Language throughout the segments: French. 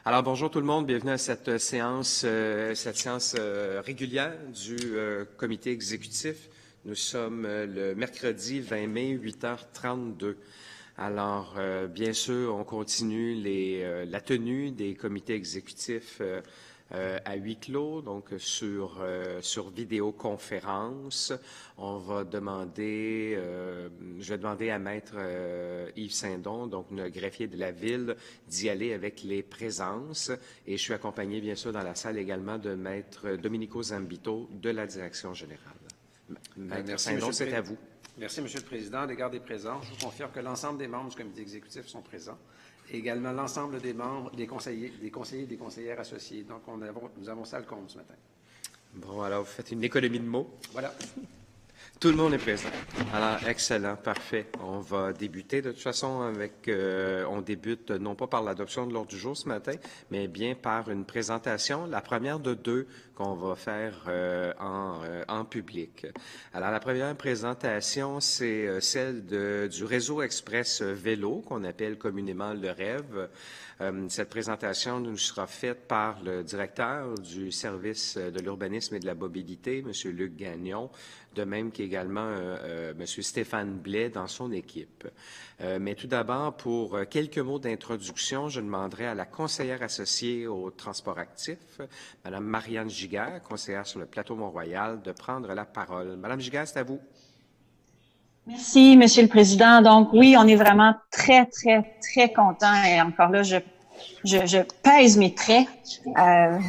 Alors, bonjour tout le monde, bienvenue à cette séance régulière du comité exécutif. Nous sommes le mercredi 20 mai, 8h32. Alors, bien sûr, on continue la tenue des comités exécutifs à huis clos, donc sur vidéoconférence. On va demander, je vais demander à Maître Yves Saint-Don, donc le greffier de la Ville, d'y aller avec les présences. Et je suis accompagné, bien sûr, dans la salle également de Maître Domenico Zambito de la Direction générale. Maître Saint-Don, c'est à vous. Merci, Monsieur le Président. À l'égard des présents, je vous confirme que l'ensemble des membres du comité exécutif sont présents. Et également l'ensemble des membres, des conseillers et des conseillères associés. Donc, nous avons ça le compte ce matin. Bon, alors, vous faites une économie de mots. Voilà. Tout le monde est présent. Alors, excellent, parfait. On va débuter de toute façon avec, on débute non pas par l'adoption de l'ordre du jour ce matin, mais bien par une présentation, la première de deux qu'on va faire en public. Alors, la première présentation, c'est celle du réseau express vélo, qu'on appelle communément le rêve. Cette présentation nous sera faite par le directeur du service de l'urbanisme et de la mobilité, M. Luc Gagnon, de même qu'également M. Stéphane Blais dans son équipe. Mais tout d'abord, pour quelques mots d'introduction, je demanderai à la conseillère associée au transport actif, Mme Marianne Giguère, conseillère sur le plateau Mont-Royal, de prendre la parole. Madame Giguère, c'est à vous. Merci, Monsieur le Président. Donc oui, on est vraiment très, très, très content. Et encore là, je pèse mes traits.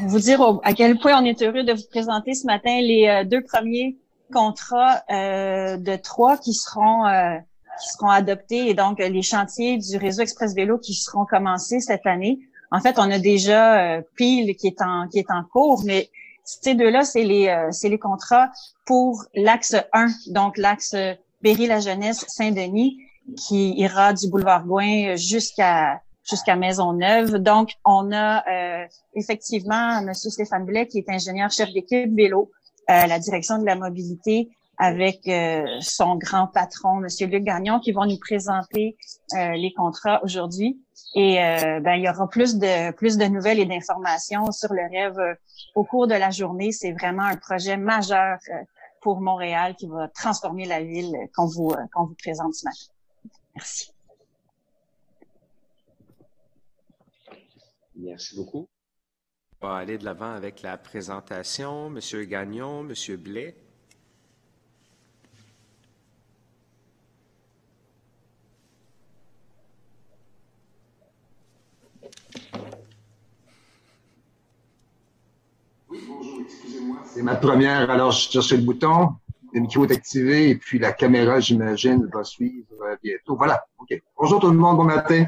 Vous dire à quel point on est heureux de vous présenter ce matin les deux premiers contrats de 3 qui seront adoptés et donc les chantiers du réseau Express Vélo qui seront commencés cette année. En fait, on a déjà Pile qui est en cours, mais ces deux-là, c'est les contrats pour l'axe 1, donc l'axe Berry-la-Jeunesse, Saint-Denis, qui ira du boulevard Gouin jusqu'à Maisonneuve. Donc, on a effectivement M. Stéphane Blais, qui est ingénieur-chef d'équipe vélo à la direction de la mobilité, avec son grand patron, M. Luc Gagnon, qui vont nous présenter les contrats aujourd'hui. Et il y aura plus de nouvelles et d'informations sur le rêve au cours de la journée. C'est vraiment un projet majeur pour Montréal qui va transformer la ville qu'on vous présente ce matin. Merci. Merci beaucoup. On va aller de l'avant avec la présentation. Monsieur Gagnon, Monsieur Blais. Oui, bonjour, excusez-moi. C'est ma première, alors je cherche le bouton, le micro est activé et puis la caméra, j'imagine, va suivre bientôt. Voilà, OK. Bonjour tout le monde, bon matin.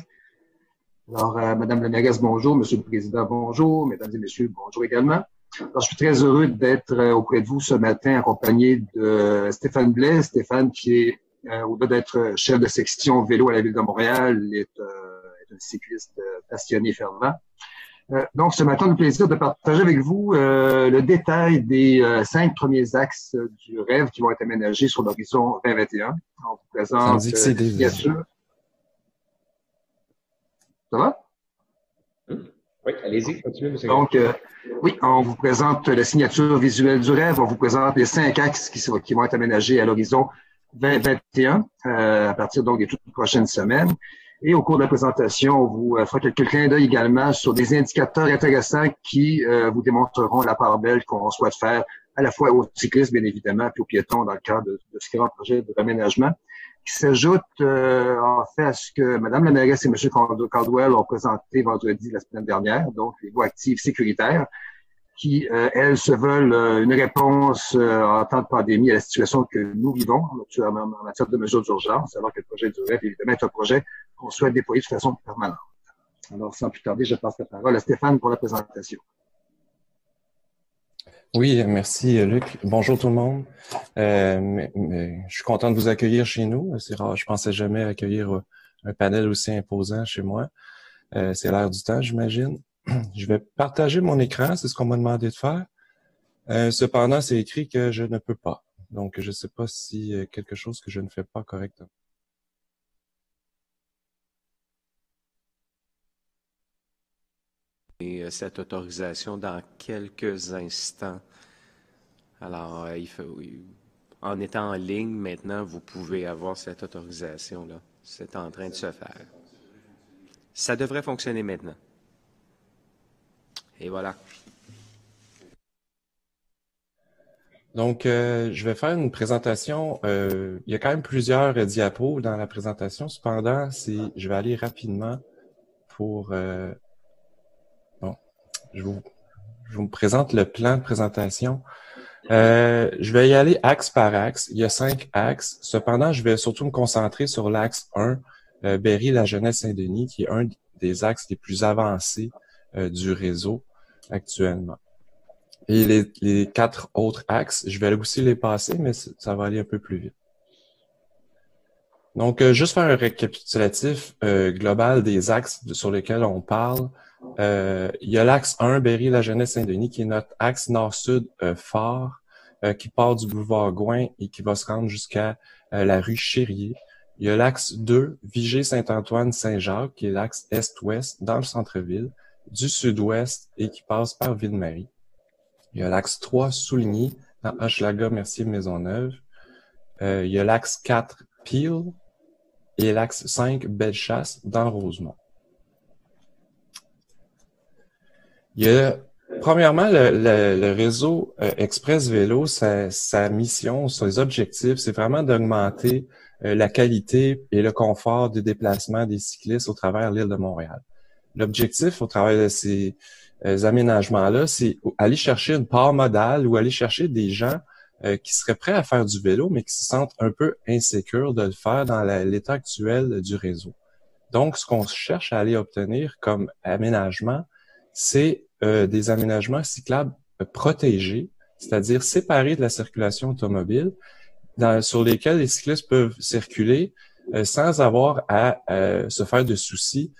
Alors, Madame la mairesse, bonjour. Monsieur le Président, bonjour. Mesdames et messieurs, bonjour également. Alors, je suis très heureux d'être auprès de vous ce matin accompagné de Stéphane Blais. Stéphane qui est, au-delà d'être chef de section vélo à la Ville de Montréal, est un cycliste passionné et fervent. Donc, ce matin, on a le plaisir de partager avec vous le détail des 5 premiers axes du rêve qui vont être aménagés sur l'horizon 2021. On vous présente les signatures. Ça va? Oui, allez-y, continuez, monsieur. Donc, oui, on vous présente la signature visuelle du rêve. On vous présente les 5 axes qui vont être aménagés à l'horizon 2021 à partir donc des toutes prochaines semaines. Et au cours de la présentation, on vous fera quelques clins d'œil également sur des indicateurs intéressants qui vous démontreront la part belle qu'on souhaite faire à la fois aux cyclistes, bien évidemment, puis aux piétons dans le cadre de ce grand projet de réaménagement, qui s'ajoute en fait à ce que Mme la mairesse et M. Caldwell ont présenté vendredi la semaine dernière, donc les voies actives sécuritaires, qui, elles, se veulent une réponse en temps de pandémie à la situation que nous vivons, en matière de mesures d'urgence, alors que le projet du rêve, évidemment, est un projet qu'on souhaite déployer de façon permanente. Alors, sans plus tarder, je passe la parole à Stéphane pour la présentation. Oui, merci Luc. Bonjour tout le monde. Je suis content de vous accueillir chez nous. C'est rare, je pensais jamais accueillir un panel aussi imposant chez moi. C'est l'air du temps, j'imagine. Je vais partager mon écran, c'est ce qu'on m'a demandé de faire. Cependant, c'est écrit que je ne peux pas. Donc, je ne sais pas si quelque chose que je ne fais pas correctement. cette autorisation dans quelques instants. Alors, en étant en ligne, maintenant, vous pouvez avoir cette autorisation-là. C'est en train de se faire. Ça devrait fonctionner maintenant. Et voilà. Donc, je vais faire une présentation. Il y a quand même plusieurs diapos dans la présentation. Cependant, je vais aller rapidement pour... bon, je vous présente le plan de présentation. Je vais y aller axe par axe. Il y a 5 axes. Cependant, je vais surtout me concentrer sur l'axe 1, Berry, la Jeunesse Saint-Denis, qui est un des axes les plus avancés du réseau actuellement. Et les 4 autres axes, je vais aussi les passer, mais ça va aller un peu plus vite. Donc, juste faire un récapitulatif global des axes sur lesquels on parle. Il y a l'axe 1, Berry, la Jeunesse Saint-Denis, qui est notre axe nord-sud phare, qui part du boulevard Gouin et qui va se rendre jusqu'à la rue Chérier. Il y a l'axe 2, Vigée, Saint-Antoine, Saint-Jacques, qui est l'axe est-ouest dans le centre-ville, du sud-ouest et qui passe par Ville-Marie. Il y a l'axe 3, Souligny, dans Hochelaga, Mercier, Maisonneuve. Il y a l'axe 4, Peel, et l'axe 5, Bellechasse, dans Rosemont. Il y a, premièrement, le réseau Express Vélo, sa mission, ses objectifs, c'est vraiment d'augmenter la qualité et le confort des déplacements des cyclistes au travers de l'île de Montréal. L'objectif au travers de ces aménagements-là, c'est aller chercher une part modale ou aller chercher des gens qui seraient prêts à faire du vélo, mais qui se sentent un peu insécures de le faire dans l'état actuel du réseau. Donc, ce qu'on cherche à aller obtenir comme aménagement, c'est des aménagements cyclables protégés, c'est-à-dire séparés de la circulation automobile, sur lesquels les cyclistes peuvent circuler sans avoir à se faire de soucis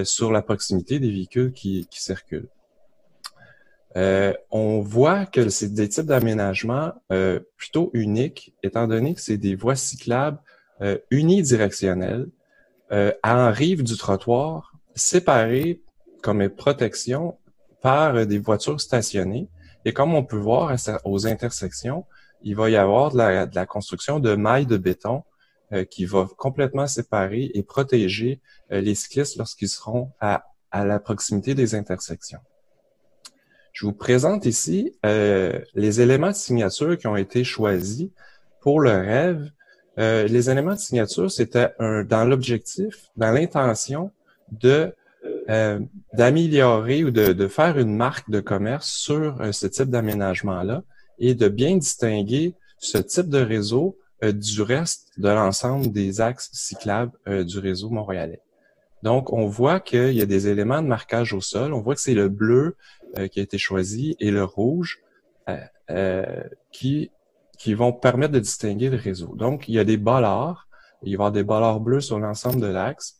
sur la proximité des véhicules qui circulent. On voit que c'est des types d'aménagements plutôt uniques, étant donné que c'est des voies cyclables unidirectionnelles en rive du trottoir, séparées comme protection par des voitures stationnées. Et comme on peut voir aux intersections, il va y avoir de la construction de mailles de béton qui va complètement séparer et protéger les cyclistes lorsqu'ils seront à la proximité des intersections. Je vous présente ici les éléments de signature qui ont été choisis pour le rêve. Les éléments de signature, c'était dans l'objectif, dans l'intention d'améliorer ou de faire une marque de commerce sur ce type d'aménagement-là et de bien distinguer ce type de réseau du reste de l'ensemble des axes cyclables du réseau montréalais. Donc, on voit qu'il y a des éléments de marquage au sol. On voit que c'est le bleu qui a été choisi et le rouge qui vont permettre de distinguer le réseau. Donc, il y a des bollards. Il va y avoir des bollards bleus sur l'ensemble de l'axe.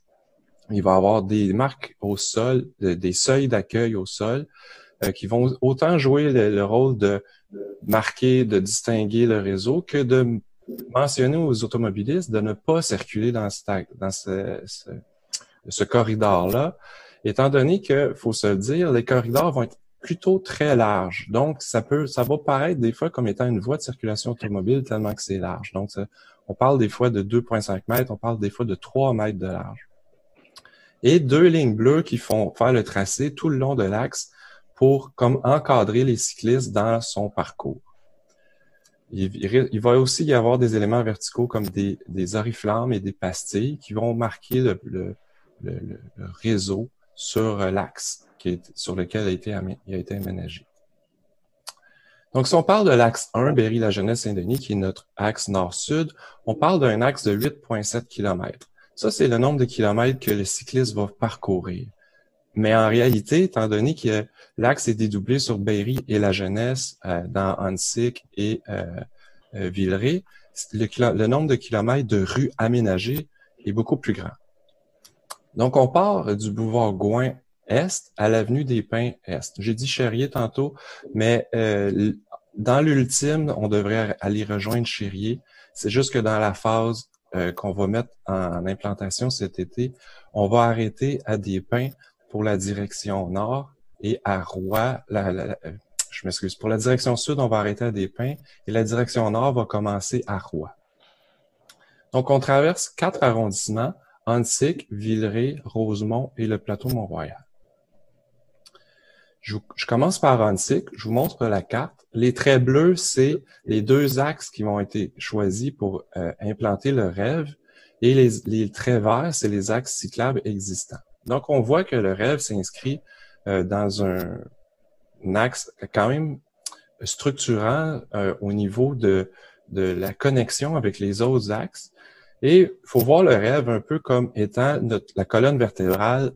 Il va y avoir des marques au sol, des seuils d'accueil au sol qui vont autant jouer le rôle de marquer, de distinguer le réseau que de mentionner aux automobilistes de ne pas circuler dans ce corridor-là, étant donné que, faut se le dire, les corridors vont être plutôt très larges. Donc, ça va paraître des fois comme étant une voie de circulation automobile tellement que c'est large. Donc, on parle des fois de 2,5 mètres, on parle des fois de 3 mètres de large. Et 2 lignes bleues qui font faire le tracé tout le long de l'axe pour comme encadrer les cyclistes dans son parcours. Il va aussi y avoir des éléments verticaux comme des oriflammes et des pastilles qui vont marquer le réseau sur l'axe sur lequel il a été aménagé. Donc, si on parle de l'axe 1, Berry, la Jeunesse, Saint-Denis, qui est notre axe nord-sud, on parle d'un axe de 8,7 km. Ça, c'est le nombre de kilomètres que le cycliste va parcourir. Mais en réalité, étant donné que l'axe est dédoublé sur Berry et la Jeunesse, dans Huntsic et Villeray, le nombre de kilomètres de rues aménagées est beaucoup plus grand. Donc, on part du boulevard Gouin Est à l'avenue des Pins Est. J'ai dit Chérier tantôt, mais dans l'ultime, on devrait aller rejoindre Chérier. C'est juste que dans la phase qu'on va mettre en implantation cet été, on va arrêter à des Pins pour la direction nord et à Roy, je m'excuse, pour la direction sud, on va arrêter à Despins et la direction nord va commencer à Roy. Donc, on traverse 4 arrondissements, Antique, Villeray, Rosemont et le plateau Mont-Royal. Je commence par Antique, je vous montre la carte. Les traits bleus, c'est les 2 axes qui vont être choisis pour implanter le rêve. Et les traits verts, c'est les axes cyclables existants. Donc, on voit que le rêve s'inscrit dans un axe quand même structurant au niveau de la connexion avec les autres axes. Et il faut voir le rêve un peu comme étant la colonne vertébrale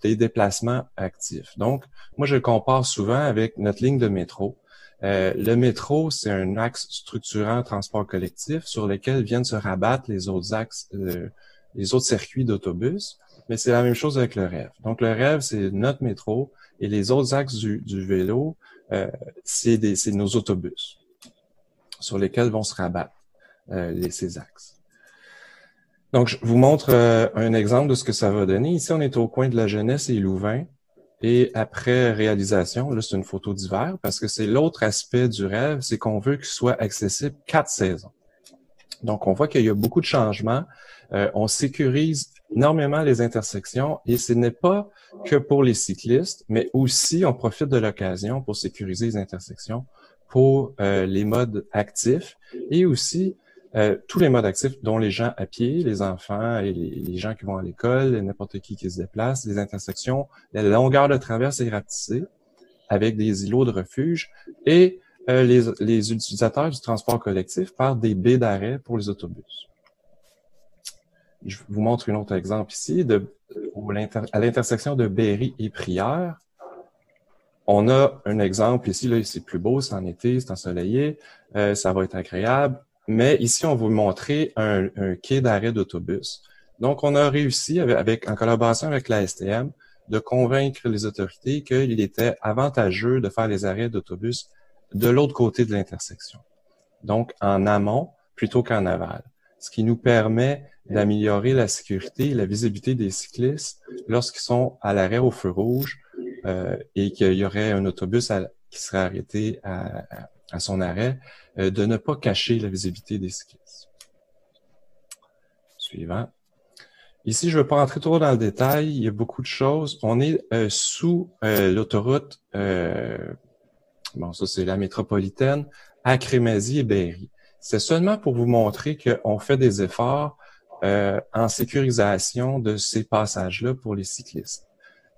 des déplacements actifs. Donc, moi, je le compare souvent avec notre ligne de métro. Le métro, c'est un axe structurant transport collectif sur lequel viennent se rabattre les autres axes, les autres circuits d'autobus. Mais c'est la même chose avec le rêve. Donc, le rêve, c'est notre métro et les autres axes du vélo, c'est nos autobus sur lesquels vont se rabattre ces axes. Donc, je vous montre un exemple de ce que ça va donner. Ici, on est au coin de la Jeunesse et Louvain. Et après réalisation, là, c'est une photo d'hiver parce que c'est l'autre aspect du rêve, c'est qu'on veut qu'il soit accessible 4 saisons. Donc, on voit qu'il y a beaucoup de changements. On sécurise énormément les intersections et ce n'est pas que pour les cyclistes, mais aussi on profite de l'occasion pour sécuriser les intersections pour les modes actifs et aussi tous les modes actifs, dont les gens à pied, les enfants et les gens qui vont à l'école, n'importe qui se déplace, les intersections, la longueur de traverse est rapetissée avec des îlots de refuge et les utilisateurs du transport collectif par des baies d'arrêt pour les autobus. Je vous montre un autre exemple ici, à l'intersection de Berry et Prière. On a un exemple ici, là, c'est plus beau, c'est en été, c'est ensoleillé, ça va être agréable. Mais ici, on va vous montrer un quai d'arrêt d'autobus. Donc, on a réussi, en collaboration avec la STM, de convaincre les autorités qu'il était avantageux de faire les arrêts d'autobus de l'autre côté de l'intersection. Donc, en amont plutôt qu'en aval. Ce qui nous permet d'améliorer la sécurité et la visibilité des cyclistes lorsqu'ils sont à l'arrêt au feu rouge et qu'il y aurait un autobus qui serait arrêté à son arrêt, de ne pas cacher la visibilité des cyclistes. Suivant. Ici, je ne vais pas entrer trop dans le détail, il y a beaucoup de choses. On est sous l'autoroute, bon, ça c'est la métropolitaine, à Crémazie et Berry. C'est seulement pour vous montrer qu'on fait des efforts en sécurisation de ces passages-là pour les cyclistes.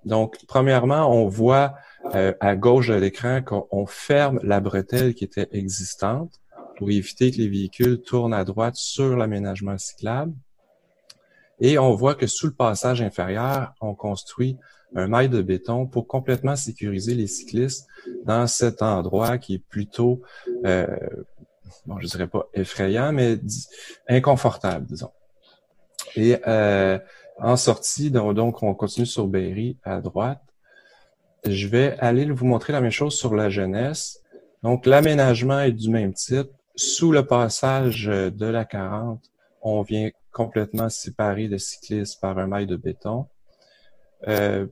Donc, premièrement, on voit à gauche de l'écran qu'on ferme la bretelle qui était existante pour éviter que les véhicules tournent à droite sur l'aménagement cyclable. Et on voit que sous le passage inférieur, on construit un maille de béton pour complètement sécuriser les cyclistes dans cet endroit qui est plutôt, bon, je dirais pas effrayant, mais inconfortable, disons. Et en sortie, donc on continue sur Berry à droite. Je vais aller vous montrer la même chose sur la Jeunesse. Donc, l'aménagement est du même type. Sous le passage de la 40, on vient complètement séparer le cycliste par un maille de béton.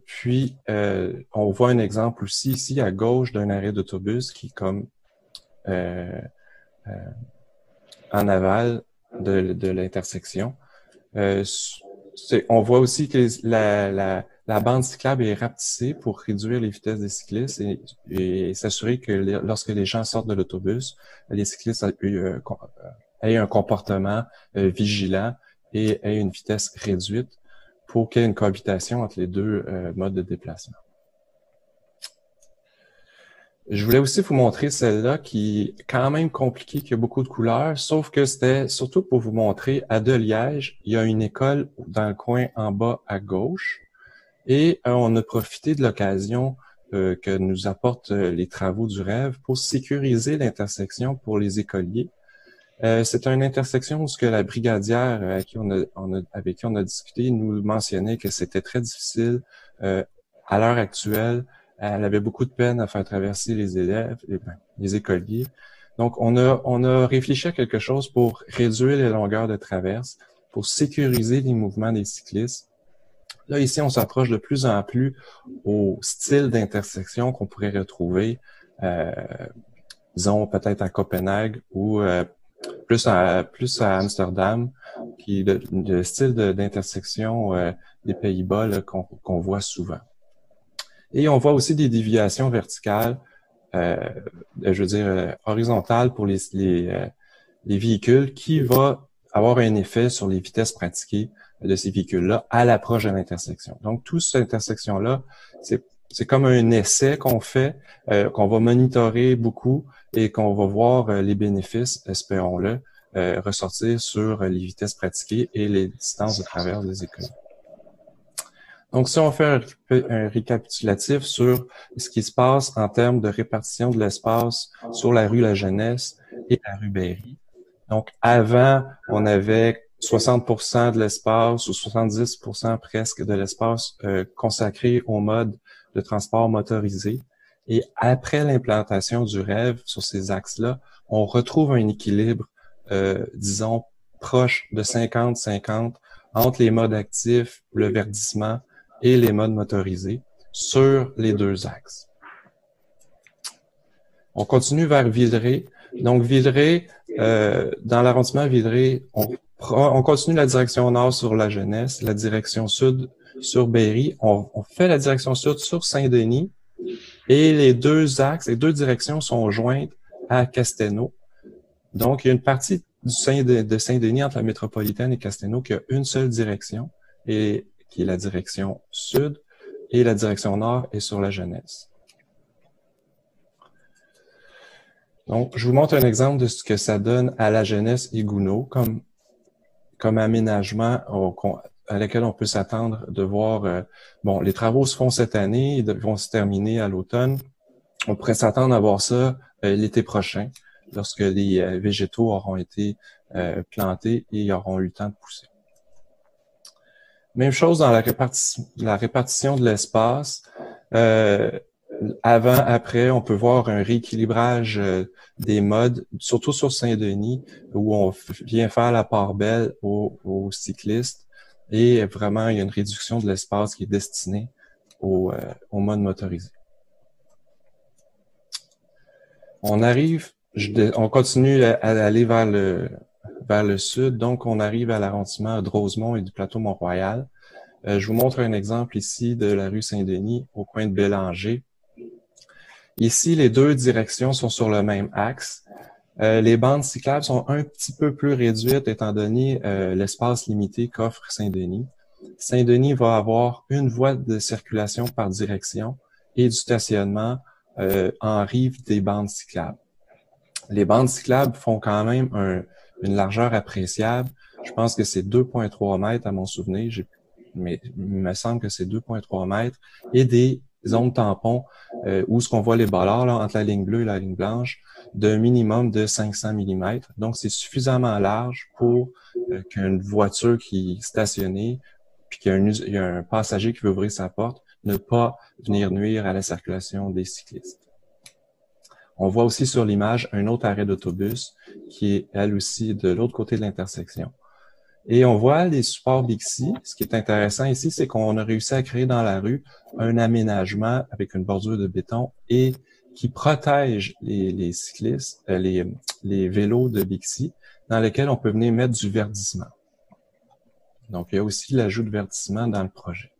Puis, on voit un exemple aussi ici à gauche d'un arrêt d'autobus qui est comme en aval de l'intersection. On voit aussi que la bande cyclable est rapetissée pour réduire les vitesses des cyclistes et s'assurer que lorsque les gens sortent de l'autobus, les cyclistes aient un comportement vigilant et aient une vitesse réduite pour qu'il y ait une cohabitation entre les deux modes de déplacement. Je voulais aussi vous montrer celle-là qui est quand même compliquée, qui a beaucoup de couleurs, sauf que c'était surtout pour vous montrer, à Deliège, il y a une école dans le coin en bas à gauche et on a profité de l'occasion que nous apportent les travaux du rêve pour sécuriser l'intersection pour les écoliers. C'est une intersection où ce que la brigadière avec qui on a discuté nous mentionnait que c'était très difficile à l'heure actuelle. Elle avait beaucoup de peine à faire traverser les élèves, les écoliers. Donc, on a réfléchi à quelque chose pour réduire les longueurs de traverse, pour sécuriser les mouvements des cyclistes Là, ici, on s'approche de plus en plus au style d'intersection qu'on pourrait retrouver, disons, peut-être à Copenhague ou plus à Amsterdam, qui est le style d'intersection des Pays-Bas qu'on voit souvent. Et on voit aussi des déviations verticales, je veux dire horizontales pour les véhicules, qui va avoir un effet sur les vitesses pratiquées de ces véhicules-là à l'approche de l'intersection. Donc, toute cette intersection-là, c'est comme un essai qu'on fait, qu'on va monitorer beaucoup et qu'on va voir les bénéfices, espérons-le, ressortir sur les vitesses pratiquées et les distances de travers des écoles. Donc, si on fait un récapitulatif sur ce qui se passe en termes de répartition de l'espace sur la rue La Jeunesse et la rue Berry. Donc, avant, on avait 60% de l'espace ou 70% presque de l'espace consacré au mode de transport motorisé. Et après l'implantation du REV sur ces axes-là, on retrouve un équilibre, disons, proche de 50-50 entre les modes actifs, le verdissement et les modes motorisés sur les deux axes. On continue vers Villeray. Donc, Villeray, dans l'arrondissement Villeray, on continue la direction nord sur La Jeunesse, la direction sud sur Berry. On fait la direction sud sur Saint-Denis et les deux axes, les deux directions sont jointes à Castelnau. Donc, il y a une partie de Saint-Denis entre la métropolitaine et Castelnau qui a une seule direction, et qui est la direction sud, et la direction nord est sur La Jeunesse. Donc, je vous montre un exemple de ce que ça donne à La Jeunesse et Gounod comme aménagement à laquelle on peut s'attendre de voir. Bon, les travaux se font cette année, ils vont se terminer à l'automne. On pourrait s'attendre à voir ça l'été prochain, lorsque les végétaux auront été plantés et auront eu le temps de pousser. Même chose dans la répartition de l'espace. Avant, après, on peut voir un rééquilibrage des modes, surtout sur Saint-Denis, où on vient faire la part belle aux cyclistes. Et vraiment, il y a une réduction de l'espace qui est destiné au mode motorisé. On continue à aller vers le sud, donc on arrive à l'arrondissement de Rosemont et du plateau Mont-Royal. Je vous montre un exemple ici de la rue Saint-Denis au coin de Bélanger. Ici, les deux directions sont sur le même axe. Les bandes cyclables sont un petit peu plus réduites étant donné l'espace limité qu'offre Saint-Denis. Saint-Denis va avoir une voie de circulation par direction et du stationnement en rive des bandes cyclables. Les bandes cyclables font quand même une largeur appréciable. Je pense que c'est 2,3 mètres à mon souvenir, mais il me semble que c'est 2,3 mètres, et des zones tampons où ce qu'on voit les ballards là, entre la ligne bleue et la ligne blanche d'un minimum de 500 mm. Donc, c'est suffisamment large pour qu'une voiture qui est stationnée puis qu'il y a un passager qui veut ouvrir sa porte, ne pas venir nuire à la circulation des cyclistes. On voit aussi sur l'image un autre arrêt d'autobus qui est, elle aussi, de l'autre côté de l'intersection. Et on voit les supports Bixi. Ce qui est intéressant ici, c'est qu'on a réussi à créer dans la rue un aménagement avec une bordure de béton et qui protège les cyclistes, les vélos de Bixi, dans lesquels on peut venir mettre du verdissement. Donc, il y a aussi l'ajout de verdissement dans le projet.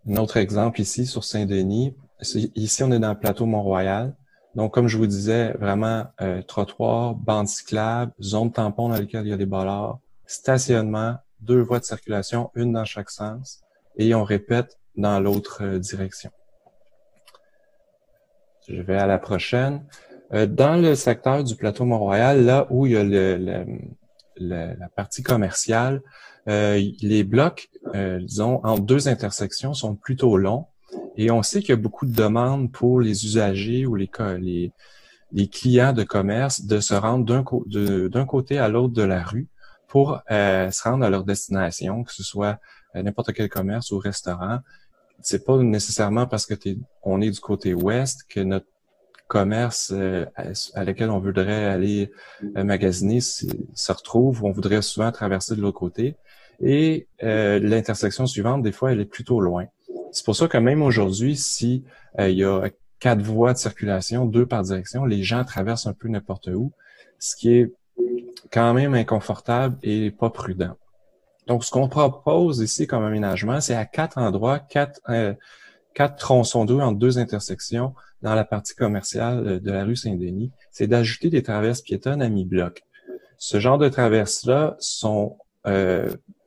Un autre exemple ici sur Saint-Denis. Ici, on est dans le plateau Mont-Royal. Donc, comme je vous disais, vraiment trottoir, bande cyclable, zone tampon dans laquelle il y a des ballards, stationnement, 2 voies de circulation, une dans chaque sens, et on répète dans l'autre direction. Je vais à la prochaine. Dans le secteur du plateau Mont-Royal, là où il y a la partie commerciale, les blocs, disons, entre 2 intersections sont plutôt longs. Et on sait qu'il y a beaucoup de demandes pour les usagers ou les clients de commerce de se rendre d'un côté à l'autre de la rue pour se rendre à leur destination, que ce soit n'importe quel commerce ou restaurant. C'est pas nécessairement parce que on est du côté ouest que notre commerces à lesquels on voudrait aller magasiner se retrouvent. On voudrait souvent traverser de l'autre côté. Et l'intersection suivante, des fois, elle est plutôt loin. C'est pour ça que même aujourd'hui, si il y a 4 voies de circulation, 2 par direction, les gens traversent un peu n'importe où, ce qui est quand même inconfortable et pas prudent. Donc, ce qu'on propose ici comme aménagement, c'est à 4 endroits, 4 tronçons d'eau entre 2 intersections dans la partie commerciale de la rue Saint-Denis, c'est d'ajouter des traverses piétonnes à mi-bloc. Ce genre de traverses-là sont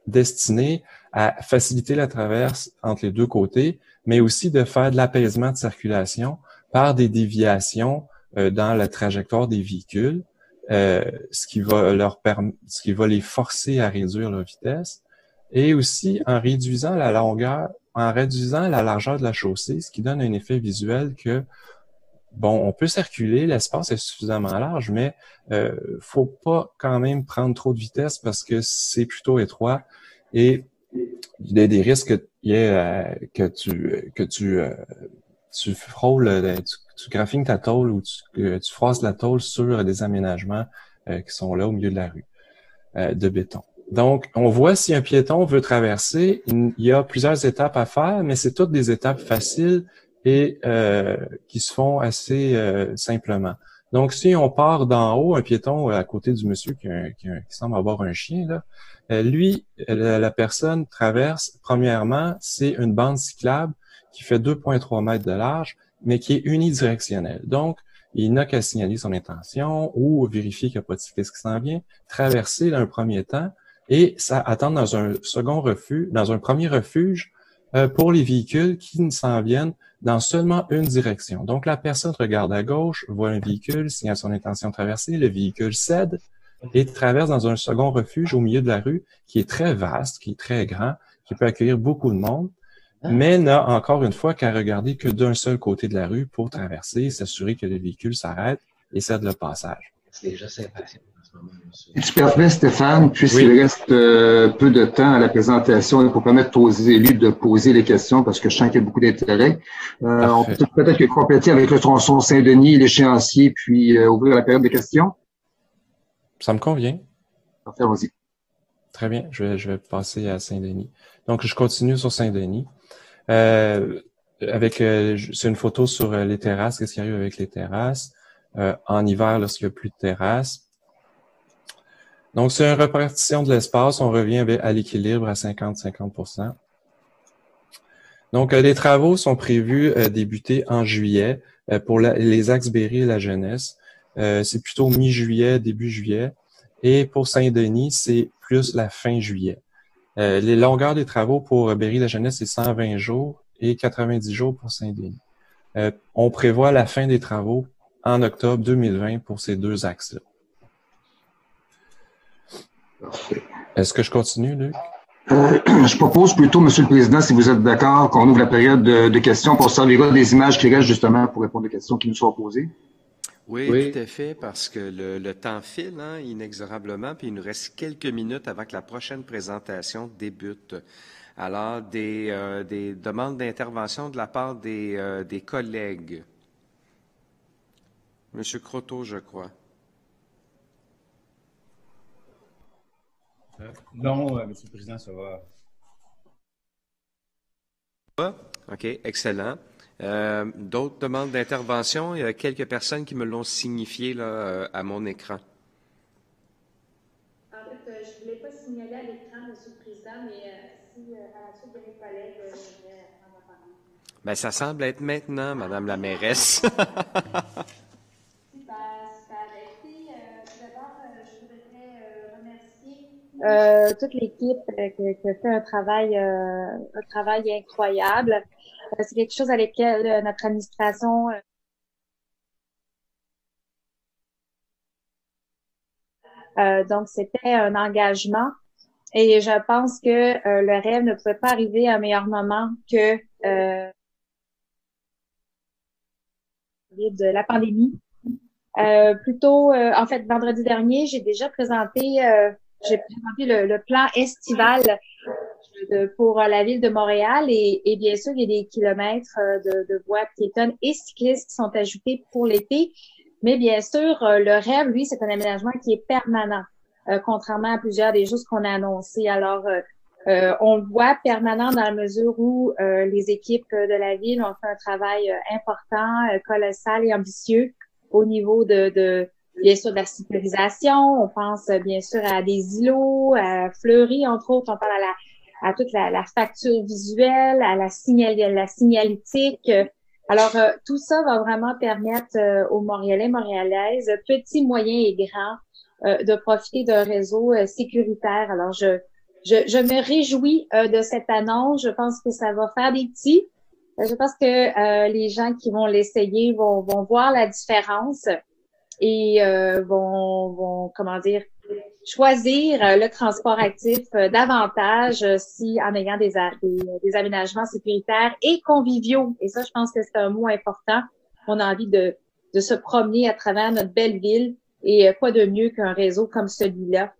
destinées à faciliter la traverse entre les 2 côtés, mais aussi de faire de l'apaisement de circulation par des déviations dans la trajectoire des véhicules, ce qui va les forcer à réduire leur vitesse, et aussi en réduisant la largeur de la chaussée, ce qui donne un effet visuel que, bon, on peut circuler, l'espace est suffisamment large, mais faut pas quand même prendre trop de vitesse parce que c'est plutôt étroit et il y a des risques que tu frôles, tu graffines ta tôle ou tu froisses la tôle sur des aménagements qui sont là au milieu de la rue de béton. Donc, on voit si un piéton veut traverser, il y a plusieurs étapes à faire, mais c'est toutes des étapes faciles et qui se font assez simplement. Donc, si on part d'en haut, un piéton à côté du monsieur qui semble avoir un chien, là, la personne traverse, premièrement, c'est une bande cyclable qui fait 2,3 mètres de large, mais qui est unidirectionnelle. Donc, il n'a qu'à signaler son intention ou vérifier qu'il n'y a pas de cycliste qui s'en vient, traverser dans un premier temps et ça attendre dans un premier refuge pour les véhicules qui ne s'en viennent dans seulement une direction. Donc, la personne regarde à gauche, voit un véhicule, signale son intention de traverser, le véhicule cède et traverse dans un second refuge au milieu de la rue qui est très vaste, qui est très grand, qui peut accueillir beaucoup de monde, mais n'a encore une fois qu'à regarder que d'un seul côté de la rue pour traverser, s'assurer que le véhicule s'arrête et cède le passage. Si tu permets, Stéphane, puisqu'il reste peu de temps à la présentation et pour permettre aux élus de poser les questions, parce que je sens qu'il y a beaucoup d'intérêt, on peut peut-être compléter avec le tronçon Saint-Denis, l'échéancier, puis ouvrir la période de questions. Ça me convient. Parfait, vas-y. Très bien, je vais passer à Saint-Denis. Donc, je continue sur Saint-Denis. C'est une photo sur les terrasses, qu'est-ce qui arrive avec les terrasses. En hiver, lorsqu'il n'y a plus de terrasses. Donc, c'est une répartition de l'espace. On revient à l'équilibre à 50-50%. Donc, les travaux sont prévus débuter en juillet pour les axes Berry et la Jeunesse. C'est plutôt mi-juillet, début juillet. Et pour Saint-Denis, c'est plus la fin juillet. Les longueurs des travaux pour Berry et la Jeunesse, c'est 120 jours et 90 jours pour Saint-Denis. On prévoit la fin des travaux en octobre 2020 pour ces 2 axes-là. Est-ce que je continue, Luc? Je propose plutôt, Monsieur le Président, si vous êtes d'accord, qu'on ouvre la période de questions pour servir des images qui restent justement pour répondre aux questions qui nous sont posées. Oui, tout à fait, parce que le temps file inexorablement, puis il nous reste quelques minutes avant que la prochaine présentation débute. Alors, des demandes d'intervention de la part des collègues. Monsieur Croteau, je crois. Non, Monsieur le Président, ça va. OK, excellent. D'autres demandes d'intervention? Il y a quelques personnes qui me l'ont signifié là, à mon écran. En fait, je ne voulais pas signaler à l'écran, Monsieur le Président, mais si à la suite de mes collègues, je vais prendre la parole. Bien, ça semble être maintenant, Madame la mairesse. Toute l'équipe qui a fait un travail incroyable. C'est quelque chose à laquelle notre administration donc c'était un engagement et je pense que le rêve ne pouvait pas arriver à un meilleur moment que de la pandémie. En fait, vendredi dernier, j'ai présenté le plan estival pour la ville de Montréal et bien sûr, il y a des kilomètres de voies piétonnes et cyclistes qui sont ajoutés pour l'été. Mais bien sûr, le rêve, lui, c'est un aménagement qui est permanent, contrairement à plusieurs des choses qu'on a annoncées. Alors, on le voit permanent dans la mesure où les équipes de la ville ont fait un travail important, colossal et ambitieux au niveau bien sûr de la sécurisation. On pense bien sûr à des îlots, à Fleury, entre autres. On parle à toute la facture visuelle, à la signalétique. Alors, tout ça va vraiment permettre aux Montréalais, Montréalaises, petits, moyens et grands, de profiter d'un réseau sécuritaire. Alors, je me réjouis de cette annonce. Je pense que ça va faire des petits. Je pense que les gens qui vont l'essayer vont voir la différence et vont comment dire, choisir le transport actif davantage si en ayant des aménagements sécuritaires et conviviaux. Et ça, je pense que c'est un mot important. On a envie de se promener à travers notre belle ville et quoi de mieux qu'un réseau comme celui-là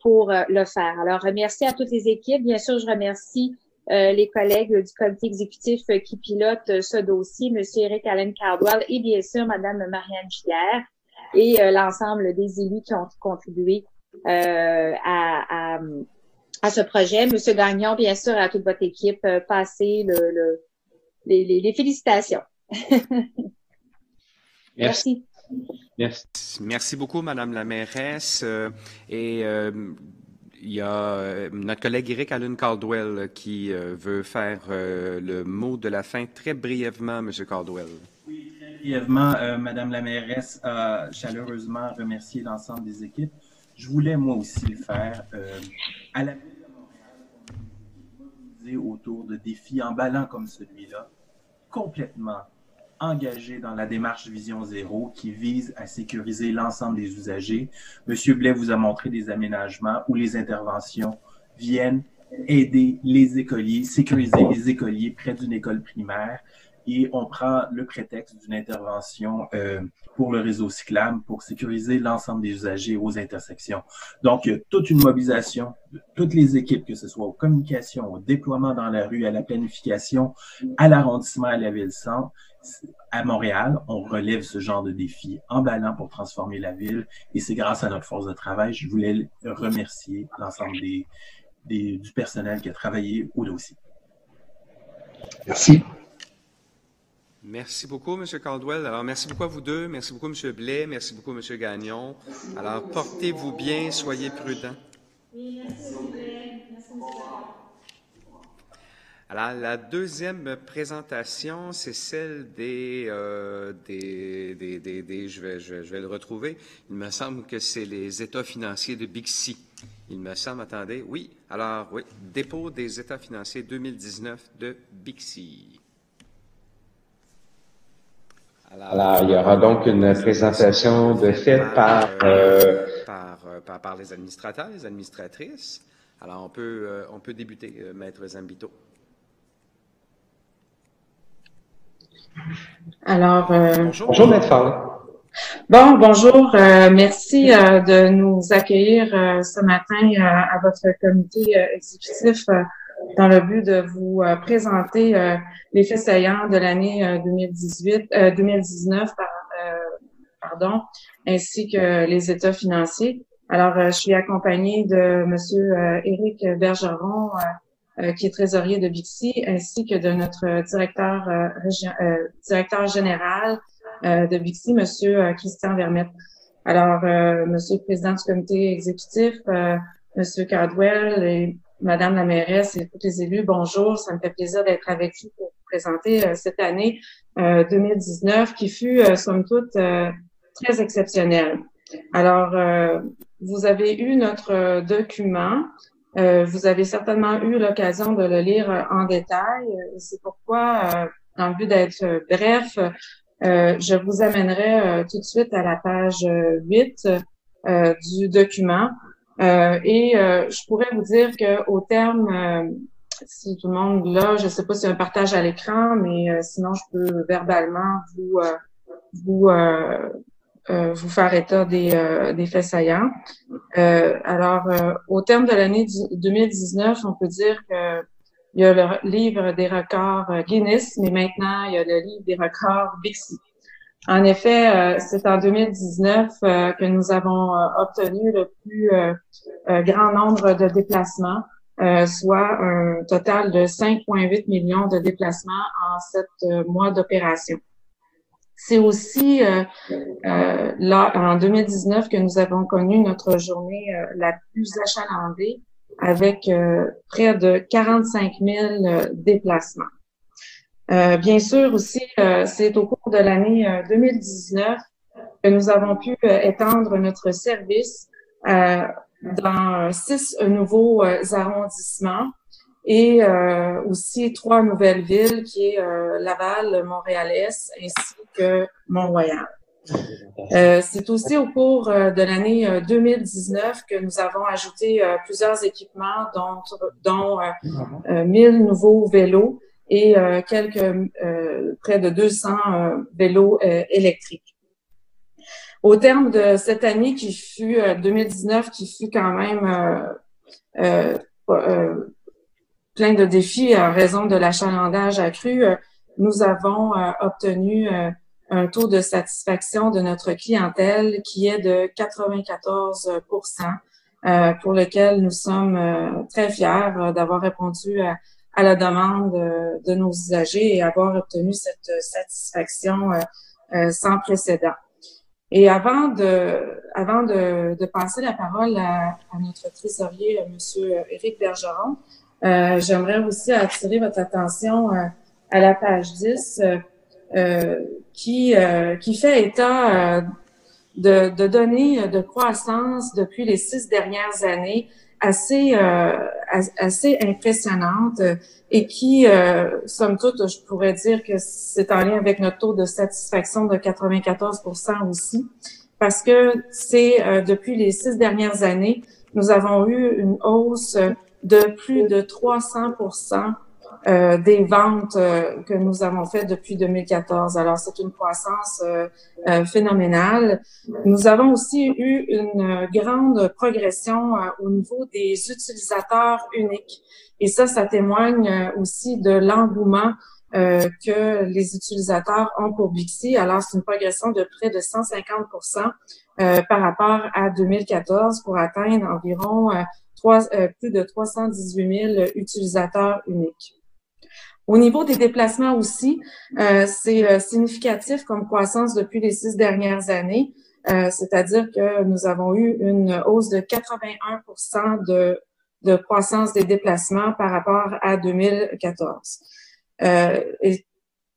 pour le faire. Alors, merci à toutes les équipes. Bien sûr, je remercie les collègues du comité exécutif qui pilotent ce dossier, M. Eric Allen Cardwell et bien sûr Mme Marianne Giguère et l'ensemble des élus qui ont contribué à ce projet. Monsieur Gagnon, bien sûr, à toute votre équipe, passez les félicitations. Merci. Merci beaucoup, Madame la mairesse. Il y a notre collègue Eric Allen Caldwell qui veut faire le mot de la fin très brièvement, Monsieur Caldwell. Oui, très brièvement, Madame la mairesse a chaleureusement remercié l'ensemble des équipes. Je voulais moi aussi le faire. À la ville de Montréal, on est mobilisé autour de défis emballants comme celui-là, complètement engagé dans la démarche Vision Zéro qui vise à sécuriser l'ensemble des usagers. Monsieur Blais vous a montré des aménagements où les interventions viennent aider les écoliers, sécuriser les écoliers près d'une école primaire. Et on prend le prétexte d'une intervention pour le réseau cyclable pour sécuriser l'ensemble des usagers aux intersections. Donc, toute une mobilisation de toutes les équipes, que ce soit aux communications, au déploiement dans la rue, à la planification, à l'arrondissement, à la ville-centre. À Montréal, on relève ce genre de défis emballants pour transformer la ville et c'est grâce à notre force de travail. Je voulais remercier l'ensemble du personnel qui a travaillé au dossier. Merci. Merci beaucoup, M. Caldwell. Alors, merci beaucoup à vous deux. Merci beaucoup, M. Blais. Merci beaucoup, M. Gagnon. Alors, portez-vous bien, soyez prudents. Oui, merci, M. Blais. Merci, M. Alors, la deuxième présentation, c'est celle je vais le retrouver. Il me semble que c'est les états financiers de Bixi. Il me semble, attendez, oui. Alors, oui, dépôt des états financiers 2019 de Bixi. Alors, il y aura donc une présentation de fait par les administrateurs, les administratrices. Alors, on peut débuter, Maître Zambito. Alors, bonjour, Maître Fall. Bon, bonjour. Merci de nous accueillir ce matin à votre comité exécutif dans le but de vous présenter les faits saillants de l'année 2019, ainsi que les états financiers. Alors, je suis accompagnée de Monsieur Éric Bergeron, qui est trésorier de Bixi, ainsi que de notre directeur général de Bixi, Monsieur Christian Vermette. Alors, Monsieur le président du comité exécutif, Monsieur Cardwell et Madame la mairesse et tous les élus, bonjour. Ça me fait plaisir d'être avec vous pour vous présenter cette année 2019 qui fut, somme toute, très exceptionnelle. Alors, vous avez eu notre document. Vous avez certainement eu l'occasion de le lire en détail. C'est pourquoi, dans le but d'être bref, je vous amènerai tout de suite à la page 8 du document. Je pourrais vous dire que au terme, si tout le monde là, je ne sais pas si un partage à l'écran, mais sinon je peux verbalement vous vous faire état des faits saillants. Au terme de l'année 2019, on peut dire que il y a le livre des records Guinness, mais maintenant, il y a le livre des records Bixi. En effet, c'est en 2019 que nous avons obtenu le plus grand nombre de déplacements, soit un total de 5,8 millions de déplacements en 7 mois d'opération. C'est aussi là, en 2019, que nous avons connu notre journée la plus achalandée, avec près de 45 000 déplacements. Bien sûr aussi, c'est au cours de l'année 2019 que nous avons pu étendre notre service dans 6 nouveaux arrondissements et aussi 3 nouvelles villes qui est Laval, Montréal-Est ainsi que Mont-Royal. C'est aussi au cours de l'année 2019 que nous avons ajouté plusieurs équipements, dont 1000 nouveaux vélos et près de 200 vélos électriques. Au terme de cette année qui fut 2019, qui fut quand même plein de défis en raison de l'achalandage accru, nous avons obtenu un taux de satisfaction de notre clientèle qui est de 94%, pour lequel nous sommes très fiers d'avoir répondu à la demande de nos usagers et avoir obtenu cette satisfaction sans précédent. Et avant de passer la parole à notre trésorier, Monsieur Éric Bergeron, j'aimerais aussi attirer votre attention à la page 10, qui fait état de données de croissance depuis les 6 dernières années assez impressionnantes et qui, somme toute, je pourrais dire que c'est en lien avec notre taux de satisfaction de 94% aussi, parce que c'est depuis les 6 dernières années, nous avons eu une hausse de plus de 300% des ventes que nous avons faites depuis 2014. Alors, c'est une croissance phénoménale. Nous avons aussi eu une grande progression au niveau des utilisateurs uniques. Et ça témoigne aussi de l'engouement que les utilisateurs ont pour Bixi. Alors, c'est une progression de près de 150% par rapport à 2014 pour atteindre environ plus de 318 000 utilisateurs uniques. Au niveau des déplacements aussi, c'est significatif comme croissance depuis les 6 dernières années, c'est-à-dire que nous avons eu une hausse de 81% de croissance des déplacements par rapport à 2014. Et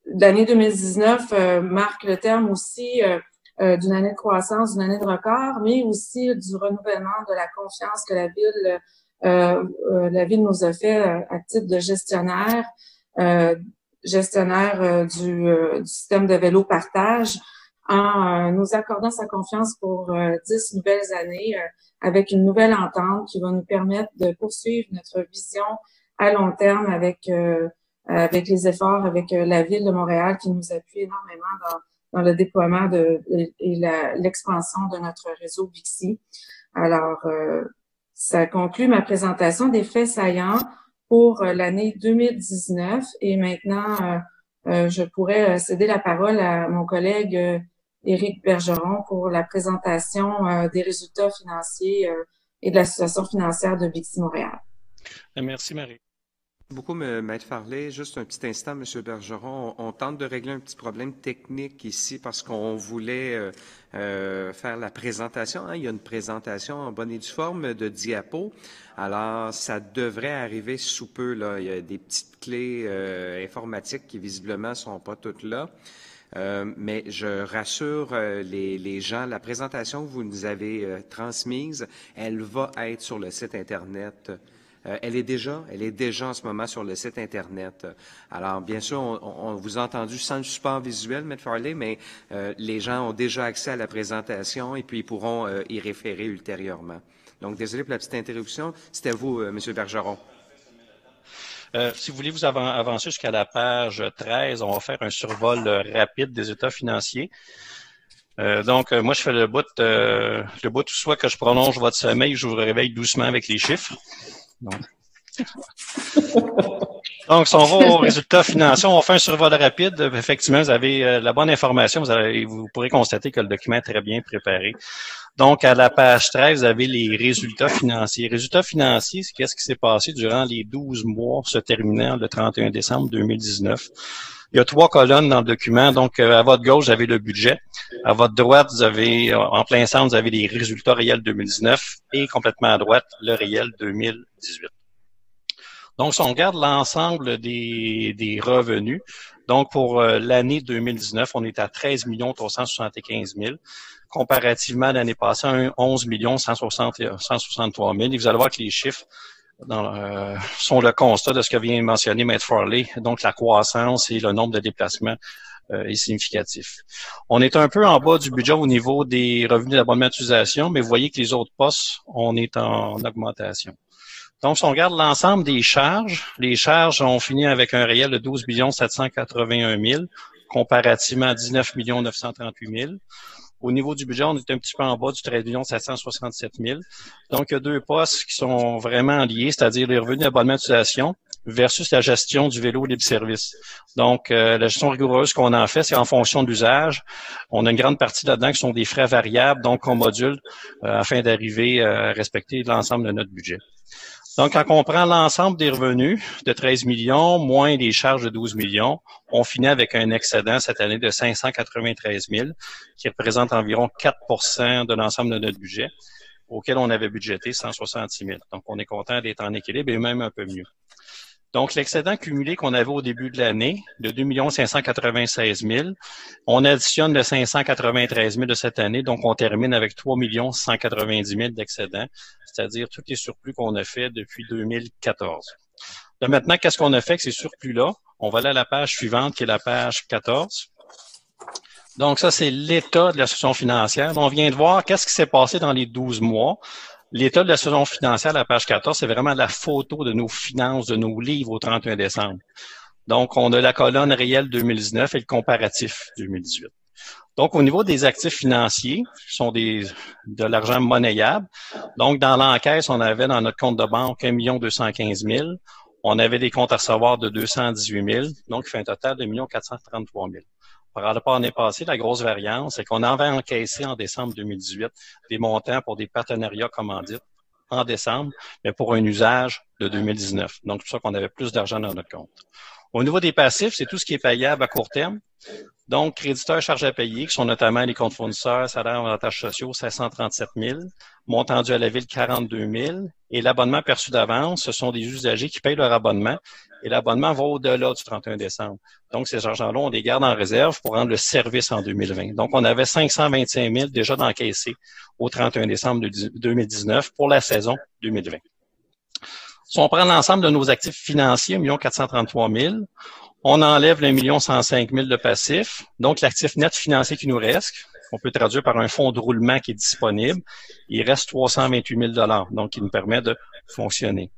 l'année 2019 marque le terme aussi d'une année de croissance, d'une année de record, mais aussi du renouvellement de la confiance que la ville nous a fait à titre de gestionnaire du système de vélo partage, en nous accordant sa confiance pour 10 nouvelles années avec une nouvelle entente qui va nous permettre de poursuivre notre vision à long terme avec les efforts avec la Ville de Montréal qui nous appuie énormément dans le déploiement et l'expansion de notre réseau Bixi. Alors, ça conclut ma présentation des faits saillants pour l'année 2019 et maintenant, je pourrais céder la parole à mon collègue Éric Bergeron pour la présentation des résultats financiers et de la situation financière de Bixi Montréal. Merci, Marie. Beaucoup, Maître Farley. Juste un petit instant, M. Bergeron. On tente de régler un petit problème technique ici parce qu'on voulait faire la présentation. Il y a une présentation en bonne et due forme de diapo. Alors, ça devrait arriver sous peu, là. Il y a des petites clés informatiques qui, visiblement, sont pas toutes là. Mais je rassure les gens, la présentation que vous nous avez transmise, elle va être sur le site Internet. Elle est déjà en ce moment sur le site Internet. Alors, bien sûr, on vous a entendu sans le support visuel, M. Farley, mais les gens ont déjà accès à la présentation et puis ils pourront y référer ultérieurement. Donc, désolé pour la petite interruption. C'était vous, M. Bergeron. Si vous voulez vous avancer jusqu'à la page 13, on va faire un survol rapide des états financiers. Moi, je fais le bout soit que je prolonge votre sommeil, je vous réveille doucement avec les chiffres. Donc, si on va aux résultats financiers, on fait un survol rapide. Effectivement, vous avez la bonne information. Vous pourrez constater que le document est très bien préparé. Donc, à la page 13, vous avez les résultats financiers. Résultats financiers, c'est qu'est-ce qui s'est passé durant les 12 mois se terminant le 31 décembre 2019. Il y a 3 colonnes dans le document. Donc, à votre gauche, vous avez le budget. À votre droite, vous avez, en plein centre, vous avez les résultats réels 2019 et complètement à droite, le réel 2018. Donc, si on regarde l'ensemble des revenus, donc pour l'année 2019, on est à 13 375 000. Comparativement à l'année passée, 11 163 000. Et vous allez voir que les chiffres sont le constat de ce que vient de mentionner Maître Farley. Donc, la croissance et le nombre de déplacements est significatif. On est un peu en bas du budget au niveau des revenus d'abonnement d'utilisation, mais vous voyez que les autres postes, on est en augmentation. Donc, si on regarde l'ensemble des charges, les charges ont fini avec un réel de 12 781 000, comparativement à 19 938 000. Au niveau du budget, on est un petit peu en bas du 13 767 000. Donc, il y a 2 postes qui sont vraiment liés, c'est-à-dire les revenus d'abonnement d'utilisation versus la gestion du vélo libre-service. Donc, la gestion rigoureuse qu'on en fait, c'est en fonction de l'usage. On a une grande partie là-dedans qui sont des frais variables, donc on module afin d'arriver à respecter l'ensemble de notre budget. Donc, quand on prend l'ensemble des revenus de 13 millions, moins les charges de 12 millions, on finit avec un excédent cette année de 593 000, qui représente environ 4 % de l'ensemble de notre budget, auquel on avait budgété 166 000. Donc, on est content d'être en équilibre et même un peu mieux. Donc, l'excédent cumulé qu'on avait au début de l'année, de 2 596 000, on additionne le 593 000 de cette année, donc on termine avec 3 190 000 d'excédent, c'est-à-dire tous les surplus qu'on a fait depuis 2014. Là, maintenant, qu'est-ce qu'on a fait avec ces surplus-là? On va aller à la page suivante, qui est la page 14. Donc, ça, c'est l'état de la situation financière. On vient de voir qu'est-ce qui s'est passé dans les 12 mois. L'état de la situation financière, la page 14, c'est vraiment la photo de nos finances, de nos livres au 31 décembre. Donc, on a la colonne réelle 2019 et le comparatif 2018. Donc, au niveau des actifs financiers, ce sont de l'argent monnayable. Donc, dans l'encaisse, on avait dans notre compte de banque 1 215 000. On avait des comptes à recevoir de 218 000. Donc, il fait un total de 1 433 000. Par rapport à l'année passée, la grosse variance, c'est qu'on avait encaissé en décembre 2018 des montants pour des partenariats commandites en décembre, mais pour un usage de 2019. Donc, c'est pour ça qu'on avait plus d'argent dans notre compte. Au niveau des passifs, c'est tout ce qui est payable à court terme. Donc, créditeurs, charges à payer, qui sont notamment les comptes fournisseurs, salaires, avantages sociaux, 537 000, montant dû à la ville, 42 000, et l'abonnement perçu d'avance, ce sont des usagers qui payent leur abonnement, et l'abonnement va au-delà du 31 décembre. Donc, ces argents-là, on les garde en réserve pour rendre le service en 2020. Donc, on avait 525 000 déjà d'encaissés au 31 décembre 2019 pour la saison 2020. Si on prend l'ensemble de nos actifs financiers, 1 433 000, on enlève le 1 105 000 de passifs. Donc, l'actif net financier qui nous reste, on peut traduire par un fonds de roulement qui est disponible, il reste 328 000 $, donc qui nous permet de fonctionner.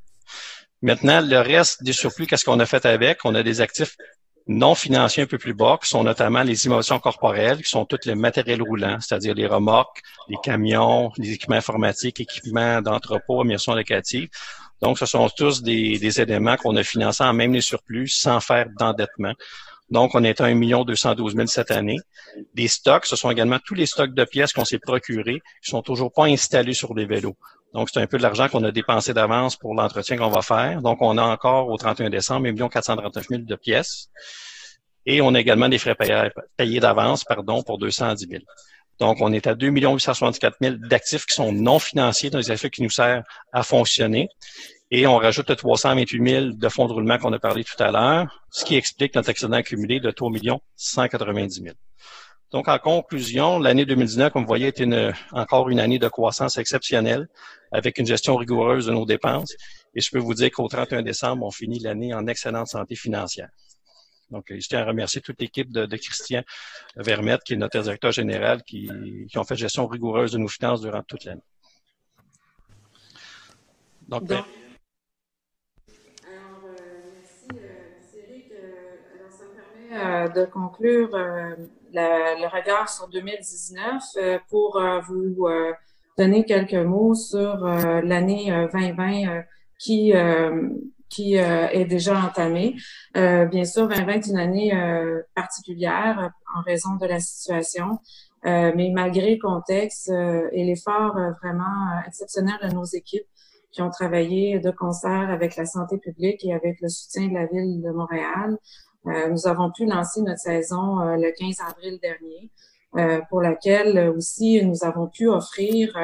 Maintenant, le reste des surplus, qu'est-ce qu'on a fait avec? On a des actifs non financiers un peu plus bas, qui sont notamment les innovations corporelles, qui sont tous les matériels roulants, c'est-à-dire les remorques, les camions, les équipements informatiques, équipements d'entrepôt, immersion locative. Donc, ce sont tous des éléments qu'on a financés en même les surplus sans faire d'endettement. Donc, on est à 1 212 000 cette année. Des stocks, ce sont également tous les stocks de pièces qu'on s'est procurés, qui sont toujours pas installés sur les vélos. Donc, c'est un peu de l'argent qu'on a dépensé d'avance pour l'entretien qu'on va faire. Donc, on a encore au 31 décembre 1 439 000 de pièces. Et on a également des frais payés d'avance, pour 210 000. Donc, on est à 2 864 000 d'actifs qui sont non financiers, dans les actifs qui nous servent à fonctionner. Et on rajoute le 328 000 de fonds de roulement qu'on a parlé tout à l'heure, ce qui explique notre excédent accumulé de 3 190 000. Donc, en conclusion, l'année 2019, comme vous voyez, est encore une année de croissance exceptionnelle avec une gestion rigoureuse de nos dépenses. Et je peux vous dire qu'au 31 décembre, on finit l'année en excellente santé financière. Donc, je tiens à remercier toute l'équipe de Christian Vermette, qui est notre directeur général, qui ont fait gestion rigoureuse de nos finances durant toute l'année. Donc, merci, Eric. Alors, ça me permet de conclure le regard sur 2019 pour vous donner quelques mots sur l'année 2020 qui est déjà entamée. Bien sûr, 2020 est une année particulière en raison de la situation, mais malgré le contexte et l'effort vraiment exceptionnel de nos équipes qui ont travaillé de concert avec la santé publique et avec le soutien de la Ville de Montréal, nous avons pu lancer notre saison le 15 avril dernier, pour laquelle aussi nous avons pu offrir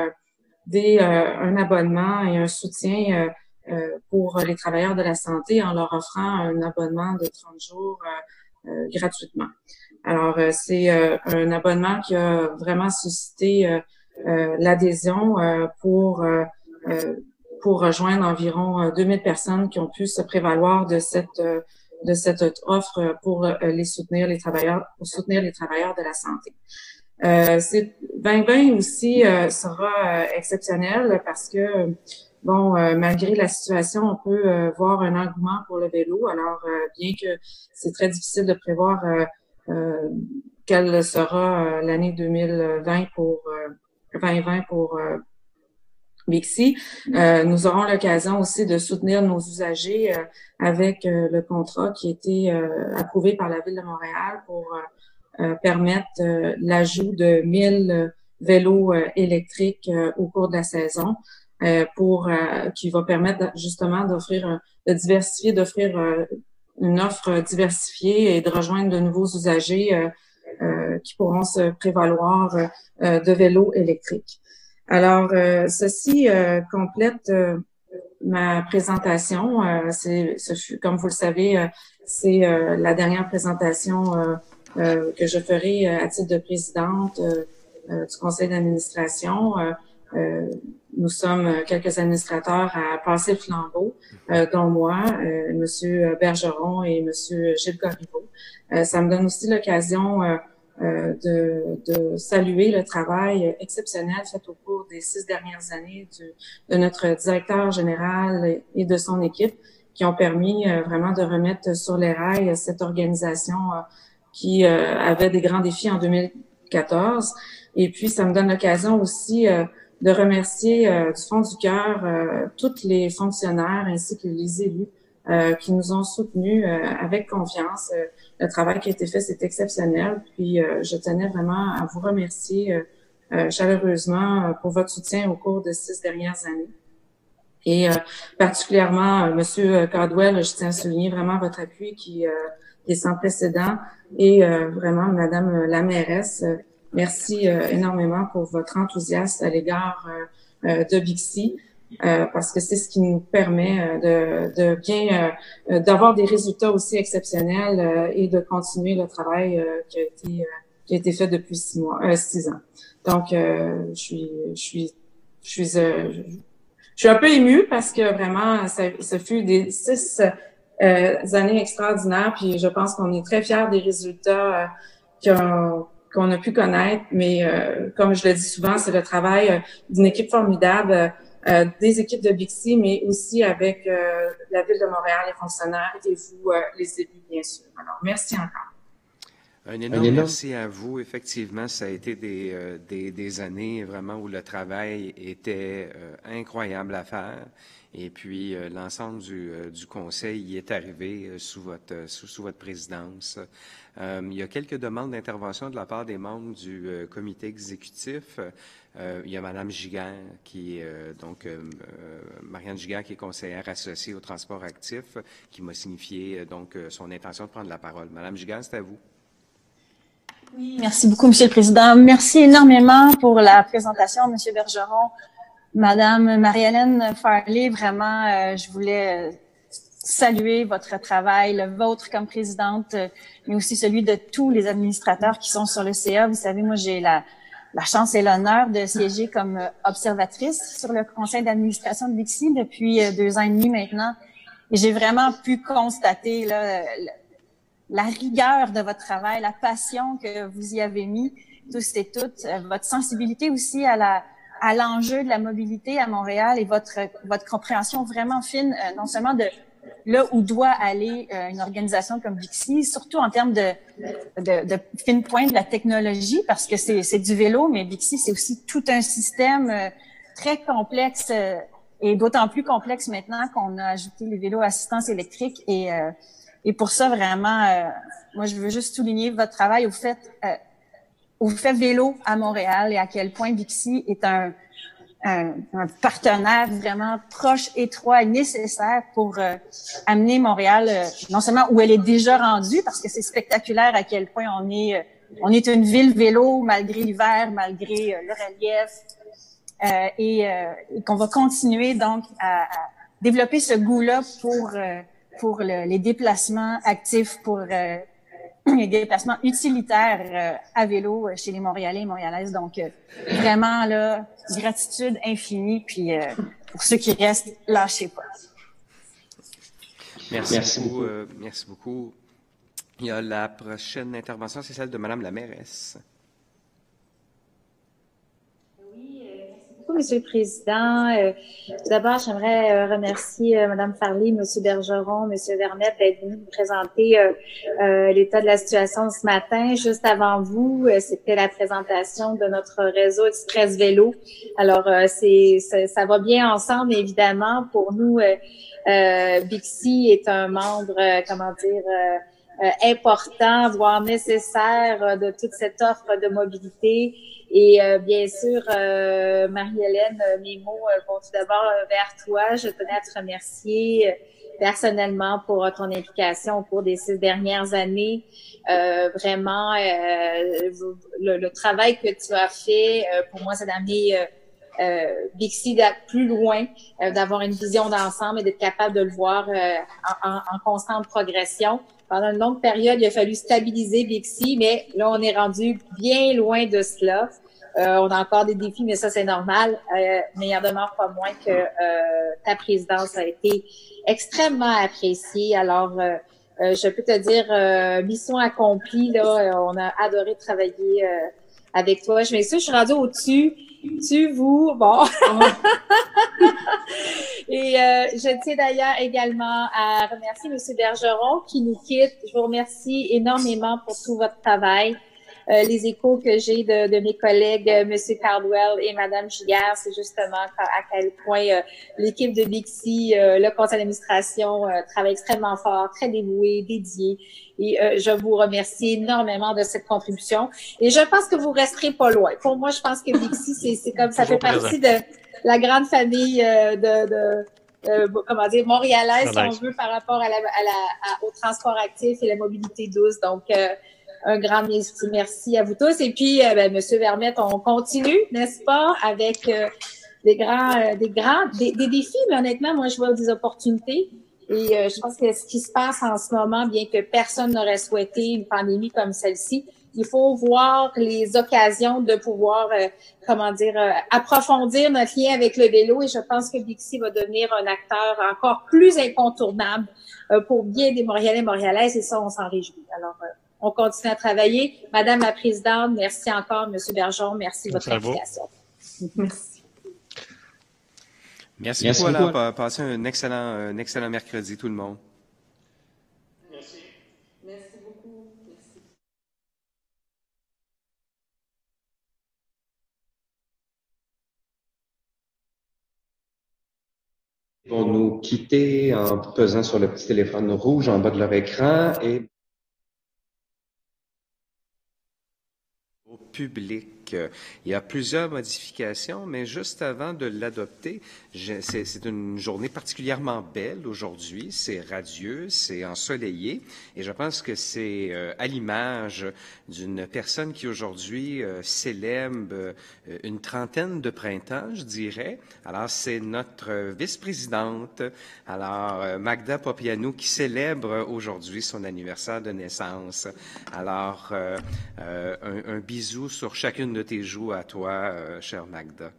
un abonnement et un soutien pour les travailleurs de la santé en leur offrant un abonnement de 30 jours gratuitement. Alors, c'est un abonnement qui a vraiment suscité l'adhésion pour rejoindre environ 2000 personnes qui ont pu se prévaloir de cette offre pour soutenir les travailleurs de la santé. 2020 aussi sera exceptionnel parce que malgré la situation, on peut voir un engouement pour le vélo. Alors, bien que c'est très difficile de prévoir quelle sera l'année 2020 pour Bixi, nous aurons l'occasion aussi de soutenir nos usagers avec le contrat qui a été approuvé par la Ville de Montréal pour permettre l'ajout de 1000 vélos électriques au cours de la saison, qui va permettre justement d'offrir une offre diversifiée et de rejoindre de nouveaux usagers qui pourront se prévaloir de vélos électriques. Alors, ceci complète ma présentation. Comme vous le savez, c'est la dernière présentation que je ferai à titre de présidente du conseil d'administration. Nous sommes quelques administrateurs à passer le flambeau, dont moi, Monsieur Bergeron et Monsieur Gilles Corriveau. Ça me donne aussi l'occasion de saluer le travail exceptionnel fait au cours des 6 dernières années de notre directeur général et de son équipe qui ont permis vraiment de remettre sur les rails cette organisation qui avait des grands défis en 2014. Et puis, ça me donne l'occasion aussi de remercier du fond du cœur tous les fonctionnaires ainsi que les élus qui nous ont soutenus avec confiance. Le travail qui a été fait, c'est exceptionnel. Puis, je tenais vraiment à vous remercier chaleureusement pour votre soutien au cours des 6 dernières années. Et particulièrement, Monsieur Caldwell, je tiens à souligner vraiment votre appui qui est sans précédent. Et vraiment, Madame la mairesse, merci énormément pour votre enthousiasme à l'égard de Bixi. Parce que c'est ce qui nous permet d'avoir des résultats aussi exceptionnels et de continuer le travail qui a été fait depuis 6 ans. Donc, je suis un peu émue parce que vraiment, ce fut des 6 années extraordinaires. Puis je pense qu'on est très fiers des résultats qu'on a pu connaître. Mais comme je le dis souvent, c'est le travail d'une équipe formidable. Des équipes de Bixi, mais aussi avec la Ville de Montréal, les fonctionnaires et vous, les élus, bien sûr. Alors, merci encore. Un énorme merci à vous. Effectivement, ça a été des années vraiment où le travail était incroyable à faire. Et puis, l'ensemble du conseil y est arrivé sous votre présidence. Il y a quelques demandes d'intervention de la part des membres du comité exécutif. Il y a Mme Giguère, Marianne Giguère, qui est conseillère associée au transport actif, qui m'a signifié son intention de prendre la parole. Mme Giguère, c'est à vous. Oui, merci beaucoup, Monsieur le Président. Merci énormément pour la présentation, Monsieur Bergeron. Madame Marie-Hélène Farley, vraiment, je voulais saluer votre travail, le vôtre comme présidente, mais aussi celui de tous les administrateurs qui sont sur le CA. Vous savez, moi, j'ai la chance et l'honneur de siéger comme observatrice sur le conseil d'administration de Bixi depuis 2 ans et demi maintenant. Et j'ai vraiment pu constater la rigueur de votre travail, la passion que vous y avez mis, tous et toutes, votre sensibilité aussi à l'enjeu de la mobilité à Montréal et votre compréhension vraiment fine, non seulement là où doit aller une organisation comme Bixi, surtout en termes de fine pointe de la technologie, parce que c'est du vélo, mais Bixi, c'est aussi tout un système très complexe et d'autant plus complexe maintenant qu'on a ajouté les vélos à assistance électrique. Et pour ça, vraiment, moi, je veux juste souligner votre travail au fait vélo à Montréal et à quel point Bixi est un partenaire vraiment proche, étroit et nécessaire pour amener Montréal non seulement où elle est déjà rendue, parce que c'est spectaculaire à quel point on est une ville vélo malgré l'hiver, malgré le relief, et qu'on va continuer donc à développer ce goût-là pour les déplacements actifs, pour les déplacements utilitaires à vélo chez les Montréalais et Montréalaises. Donc, vraiment, là, gratitude infinie. Puis, pour ceux qui restent, lâchez pas. Merci beaucoup. Merci beaucoup. Il y a la prochaine intervention, c'est celle de Madame la mairesse. Monsieur le Président. Tout d'abord, j'aimerais remercier Madame Farley, Monsieur Bergeron, Monsieur Vermette d'être venus nous présenter l'état de la situation ce matin. Juste avant vous, c'était la présentation de notre réseau Express Vélo. Alors, ça va bien ensemble, évidemment. Pour nous, Bixi est un membre, important, voire nécessaire de toute cette offre de mobilité. Et bien sûr, Marie-Hélène, mes mots vont tout d'abord vers toi. Je tenais à te remercier personnellement pour ton implication au cours des 6 dernières années. Vraiment, le travail que tu as fait, pour moi, c'est d'amener Bixi plus loin, d'avoir une vision d'ensemble et d'être capable de le voir en constante progression. Pendant une longue période, il a fallu stabiliser Bixi, mais là, on est rendu bien loin de cela. On a encore des défis, mais ça, c'est normal. Mais il en demeure pas moins que ta présidence a été extrêmement appréciée. Alors, je peux te dire, mission accomplie, là, on a adoré travailler avec toi. Je m'excuse, je suis rendue au-dessus. Bon. Et je tiens d'ailleurs également à remercier M. Bergeron qui nous quitte. Je vous remercie énormément pour tout votre travail. Les échos que j'ai de mes collègues, M. Cardwell et Mme Giguère, c'est justement à quel point l'équipe de Bixi, le conseil d'administration, travaille extrêmement fort, très dévoué, dédié. Et je vous remercie énormément de cette contribution. Et je pense que vous resterez pas loin. Pour moi, je pense que Bixi, c'est comme ça fait partie de la grande famille montréalaise, si on veut, par rapport au transport actif et la mobilité douce. Donc, un grand merci à vous tous. Et puis, Monsieur Vermette, on continue, n'est-ce pas, avec des défis, mais honnêtement, moi, je vois des opportunités. Et je pense que ce qui se passe en ce moment, bien que personne n'aurait souhaité une pandémie comme celle-ci, il faut voir les occasions de pouvoir, approfondir notre lien avec le vélo. Et je pense que Bixi va devenir un acteur encore plus incontournable pour bien des Montréalais et Montréalaises. Et ça, on s'en réjouit. Alors, on continue à travailler. Madame la Présidente, merci encore. Monsieur Bergeron, merci de votre implication. Merci. Merci beaucoup. Alors, passez un excellent mercredi, tout le monde. Merci. Merci beaucoup. Merci. Ils vont nous quitter en pesant sur le petit téléphone rouge en bas de leur écran et au public. Il y a plusieurs modifications, mais juste avant de l'adopter, c'est une journée particulièrement belle aujourd'hui. C'est radieux, c'est ensoleillé, et je pense que c'est à l'image d'une personne qui aujourd'hui célèbre une trentaine de printemps, je dirais. Alors, c'est notre vice-présidente, alors Magda Papianou, qui célèbre aujourd'hui son anniversaire de naissance. Alors, un bisou sur chacune de tes joues à toi, chère Magda.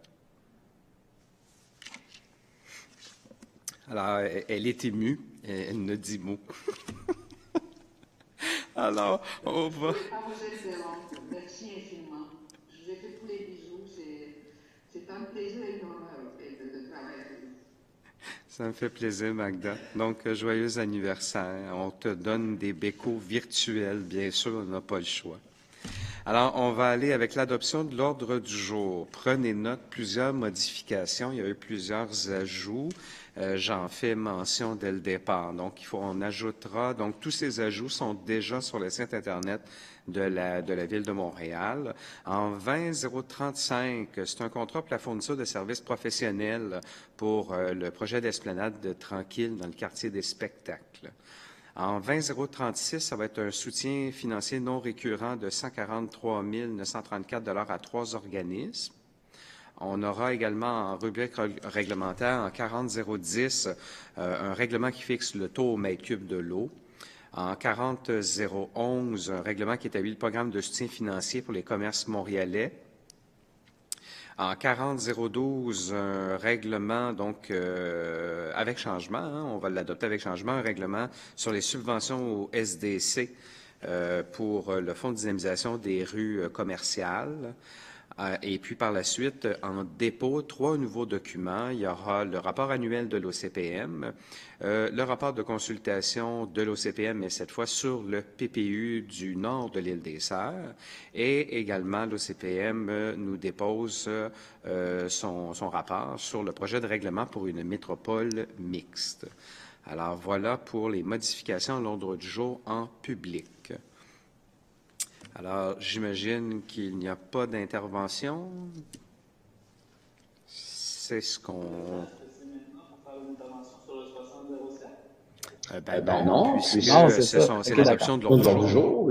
Alors, elle est émue, elle ne dit mot. Alors, on va... Merci infiniment. Je vous ai fait tous les bisous. C'est un plaisir énorme de travailler avec vous. Ça me fait plaisir, Magda. Donc, joyeux anniversaire. On te donne des bécos virtuels, bien sûr, on n'a pas le choix. Alors, on va aller avec l'adoption de l'ordre du jour. Prenez note, plusieurs modifications, il y a eu plusieurs ajouts. J'en fais mention dès le départ. Donc, on ajoutera, donc tous ces ajouts sont déjà sur le site Internet de la Ville de Montréal. En 20035, c'est un contrat pour la fourniture de services professionnels pour le projet d'esplanade tranquille dans le quartier des spectacles. En 20036, ça va être un soutien financier non récurrent de 143 934 $ à 3 organismes. On aura également en rubrique réglementaire, en 40010, un règlement qui fixe le taux au mètre cube de l'eau. En 40011, un règlement qui établit le programme de soutien financier pour les commerces montréalais. En 40012, un règlement, donc, avec changement, on va l'adopter avec changement, un règlement sur les subventions au SDC pour le Fonds de dynamisation des rues commerciales. Et puis, par la suite, en dépôt, 3 nouveaux documents. Il y aura le rapport annuel de l'OCPM, le rapport de consultation de l'OCPM, mais cette fois sur le PPU du nord de l'île des Sœurs. Et également, l'OCPM nous dépose son rapport sur le projet de règlement pour une métropole mixte. Alors, voilà pour les modifications à l'ordre du jour en public. Alors, j'imagine qu'il n'y a pas d'intervention. C'est ce qu'on... non, puisque c'est l'adoption de l'ordre du jour.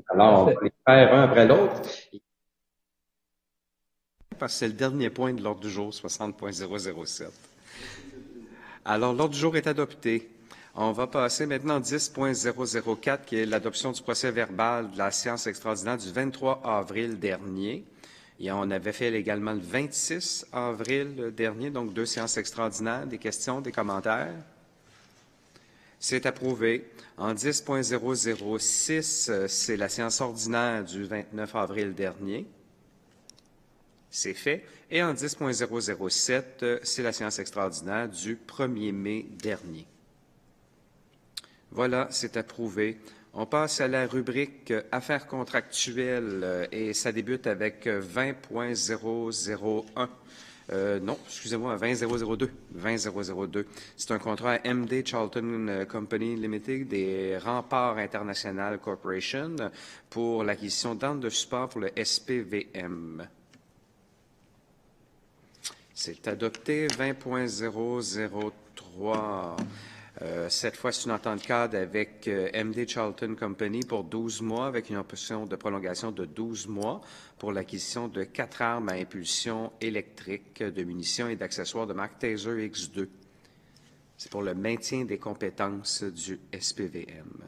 Alors, on va les faire un après l'autre. Parce que c'est le dernier point de l'ordre du jour, 60.007. Alors, l'ordre du jour est adopté. On va passer maintenant à 10.004, qui est l'adoption du procès verbal de la séance extraordinaire du 23 avril dernier. Et on avait fait également le 26 avril dernier, donc 2 séances extraordinaires. Des questions, des commentaires? C'est approuvé. En 10.006, c'est la séance ordinaire du 29 avril dernier. C'est fait. Et en 10.007, c'est la séance extraordinaire du 1er mai dernier. Voilà, c'est approuvé. On passe à la rubrique affaires contractuelles et ça débute avec 20.001. Non, excusez-moi, 20.002. 20.002. C'est un contrat à MD Charlton Company Limited des Remparts International Corporation pour l'acquisition d'armes de support pour le SPVM. C'est adopté. 20.003. Cette fois, c'est une entente cadre avec MD Charlton Company pour 12 mois, avec une option de prolongation de 12 mois pour l'acquisition de 4 armes à impulsion électrique, de munitions et d'accessoires de marque Taser X2. C'est pour le maintien des compétences du SPVM.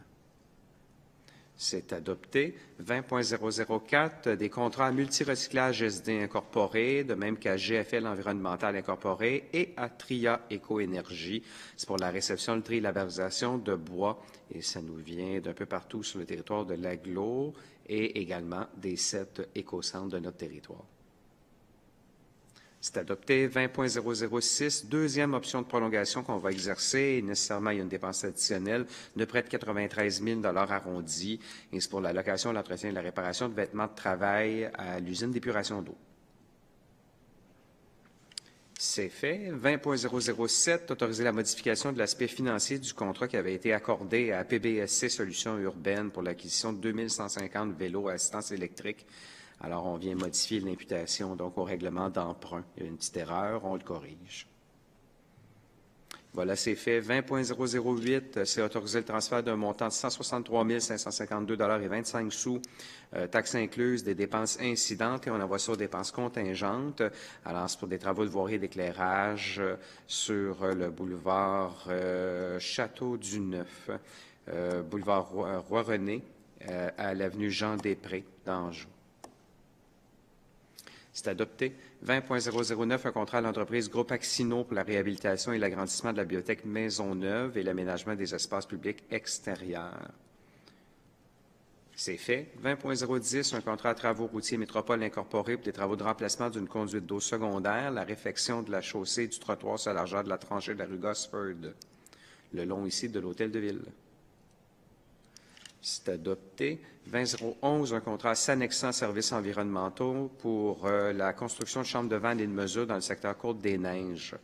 C'est adopté. 20.004, des contrats à multirecyclage SD incorporé, de même qu'à GFL Environnemental incorporé et à Tria Éco-Énergie. C'est pour la réception, le tri et la valorisation de bois et ça nous vient d'un peu partout sur le territoire de l'Aglo et également des 7 écocentres de notre territoire. C'est adopté. 20.006, deuxième option de prolongation qu'on va exercer. Et nécessairement, il y a une dépense additionnelle de près de 93 000 $ arrondis. Et c'est pour la location, l'entretien et la réparation de vêtements de travail à l'usine d'épuration d'eau. C'est fait. 20.007, autoriser la modification de l'aspect financier du contrat qui avait été accordé à PBSC Solutions Urbaines pour l'acquisition de 2150 vélos à assistance électrique. Alors, on vient modifier l'imputation donc au règlement d'emprunt. Il y a une petite erreur, on le corrige. Voilà, c'est fait. 20.008, c'est autoriser le transfert d'un montant de 163 552 $ et 25 sous, taxes incluses, des dépenses incidentes et on envoie ça aux dépenses contingentes. Alors, c'est pour des travaux de voirie et d'éclairage sur le boulevard Château-du-Neuf, boulevard Roi-René, à l'avenue Jean-Després d'Anjou. C'est adopté. 20.009, un contrat à l'entreprise Groupe Axino pour la réhabilitation et l'agrandissement de la bibliothèque Maisonneuve et l'aménagement des espaces publics extérieurs. C'est fait. 20.010, un contrat de travaux routiers Métropole incorporé pour des travaux de remplacement d'une conduite d'eau secondaire, la réfection de la chaussée et du trottoir sur la largeur de la tranchée de la rue Gosford, le long ici de l'Hôtel de Ville. C'est adopté. 20.011, un contrat s'annexant services environnementaux pour la construction de chambres de vente et de mesure dans le secteur Côte-des-Neiges.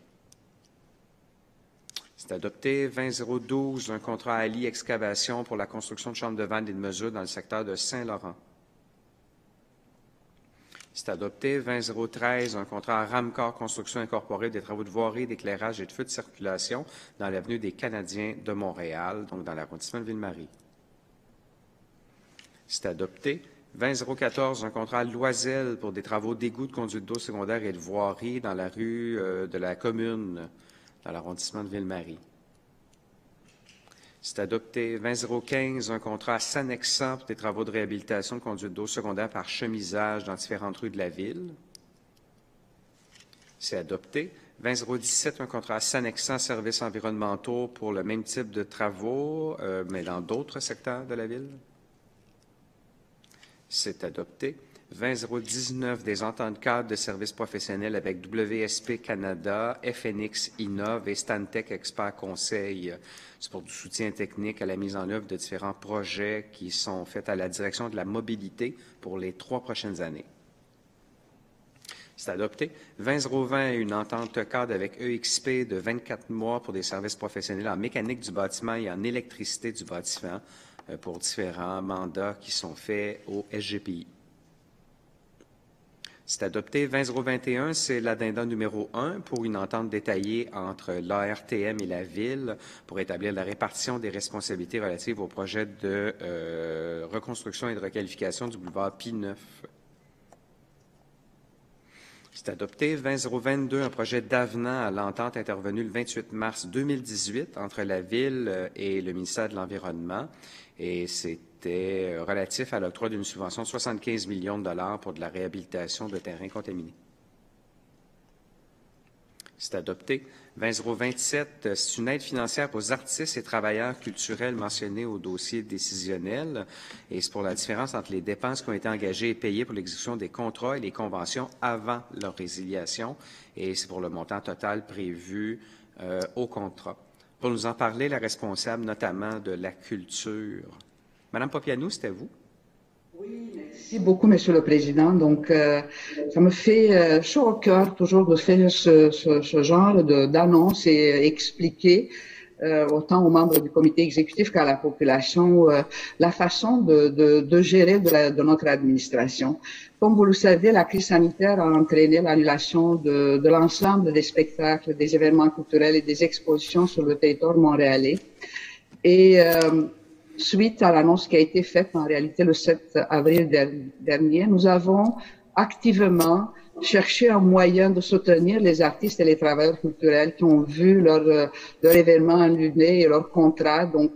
C'est adopté. 20.012, un contrat Ali Excavation pour la construction de chambres de vente et de mesure dans le secteur de Saint-Laurent. C'est adopté. 20.013, un contrat à Ramcor Construction Incorporée des travaux de voirie, d'éclairage et de feux de circulation dans l'avenue des Canadiens de Montréal, donc dans l'arrondissement de Ville-Marie. C'est adopté. 20.014, un contrat à Loisel pour des travaux d'égout de conduite d'eau secondaire et de voirie dans la rue de la Commune, dans l'arrondissement de Ville-Marie. C'est adopté. 20.015, un contrat s'annexant pour des travaux de réhabilitation de conduite d'eau secondaire par chemisage dans différentes rues de la ville. C'est adopté. 20.017, un contrat s'annexant services environnementaux pour le même type de travaux, mais dans d'autres secteurs de la ville. C'est adopté. 20.019, des ententes cadres de services professionnels avec WSP Canada, FNX Innov et Stantec Expert Conseil. C'est pour du soutien technique à la mise en œuvre de différents projets qui sont faits à la direction de la mobilité pour les 3 prochaines années. C'est adopté. 20.020, une entente cadre avec EXP de 24 mois pour des services professionnels en mécanique du bâtiment et en électricité du bâtiment pour différents mandats qui sont faits au SGPI. C'est adopté. 20.021, c'est l'addenda numéro 1 pour une entente détaillée entre l'ARTM et la Ville pour établir la répartition des responsabilités relatives au projet de reconstruction et de requalification du boulevard P9. C'est adopté. 20.022, un projet d'avenant à l'entente intervenue le 28 mars 2018 entre la Ville et le ministère de l'Environnement. Et c'était relatif à l'octroi d'une subvention de 75 millions de dollars pour de la réhabilitation de terrains contaminés. C'est adopté. 20.027, c'est une aide financière aux artistes et travailleurs culturels mentionnés au dossier décisionnel. Et c'est pour la différence entre les dépenses qui ont été engagées et payées pour l'exécution des contrats et les conventions avant leur résiliation. Et c'est pour le montant total prévu au contrat. Pour nous en parler, la responsable notamment de la culture. Madame Papianou, c'était vous? Oui, merci beaucoup, Monsieur le Président. Donc, ça me fait chaud au cœur toujours de faire ce genre d'annonce et expliquer autant aux membres du comité exécutif qu'à la population la façon de gérer de notre administration. Comme vous le savez, la crise sanitaire a entraîné l'annulation de l'ensemble des spectacles, des événements culturels et des expositions sur le territoire montréalais. Et suite à l'annonce qui a été faite en réalité le 7 avril dernier, nous avons activement cherché un moyen de soutenir les artistes et les travailleurs culturels qui ont vu leur événement annulé et leur contrat. Donc,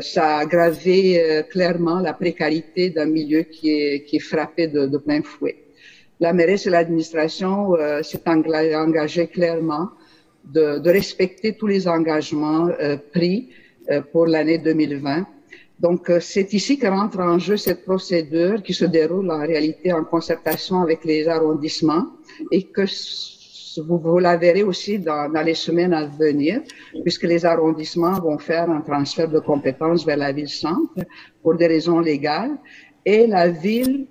ça a aggravé clairement la précarité d'un milieu qui est frappé de plein fouet. La mairesse et l'administration s'est engagée clairement de respecter tous les engagements pris pour l'année 2020. Donc, c'est ici que rentre en jeu cette procédure qui se déroule en réalité en concertation avec les arrondissements et que vous la verrez aussi dans les semaines à venir, puisque les arrondissements vont faire un transfert de compétences vers la ville-centre pour des raisons légales et la ville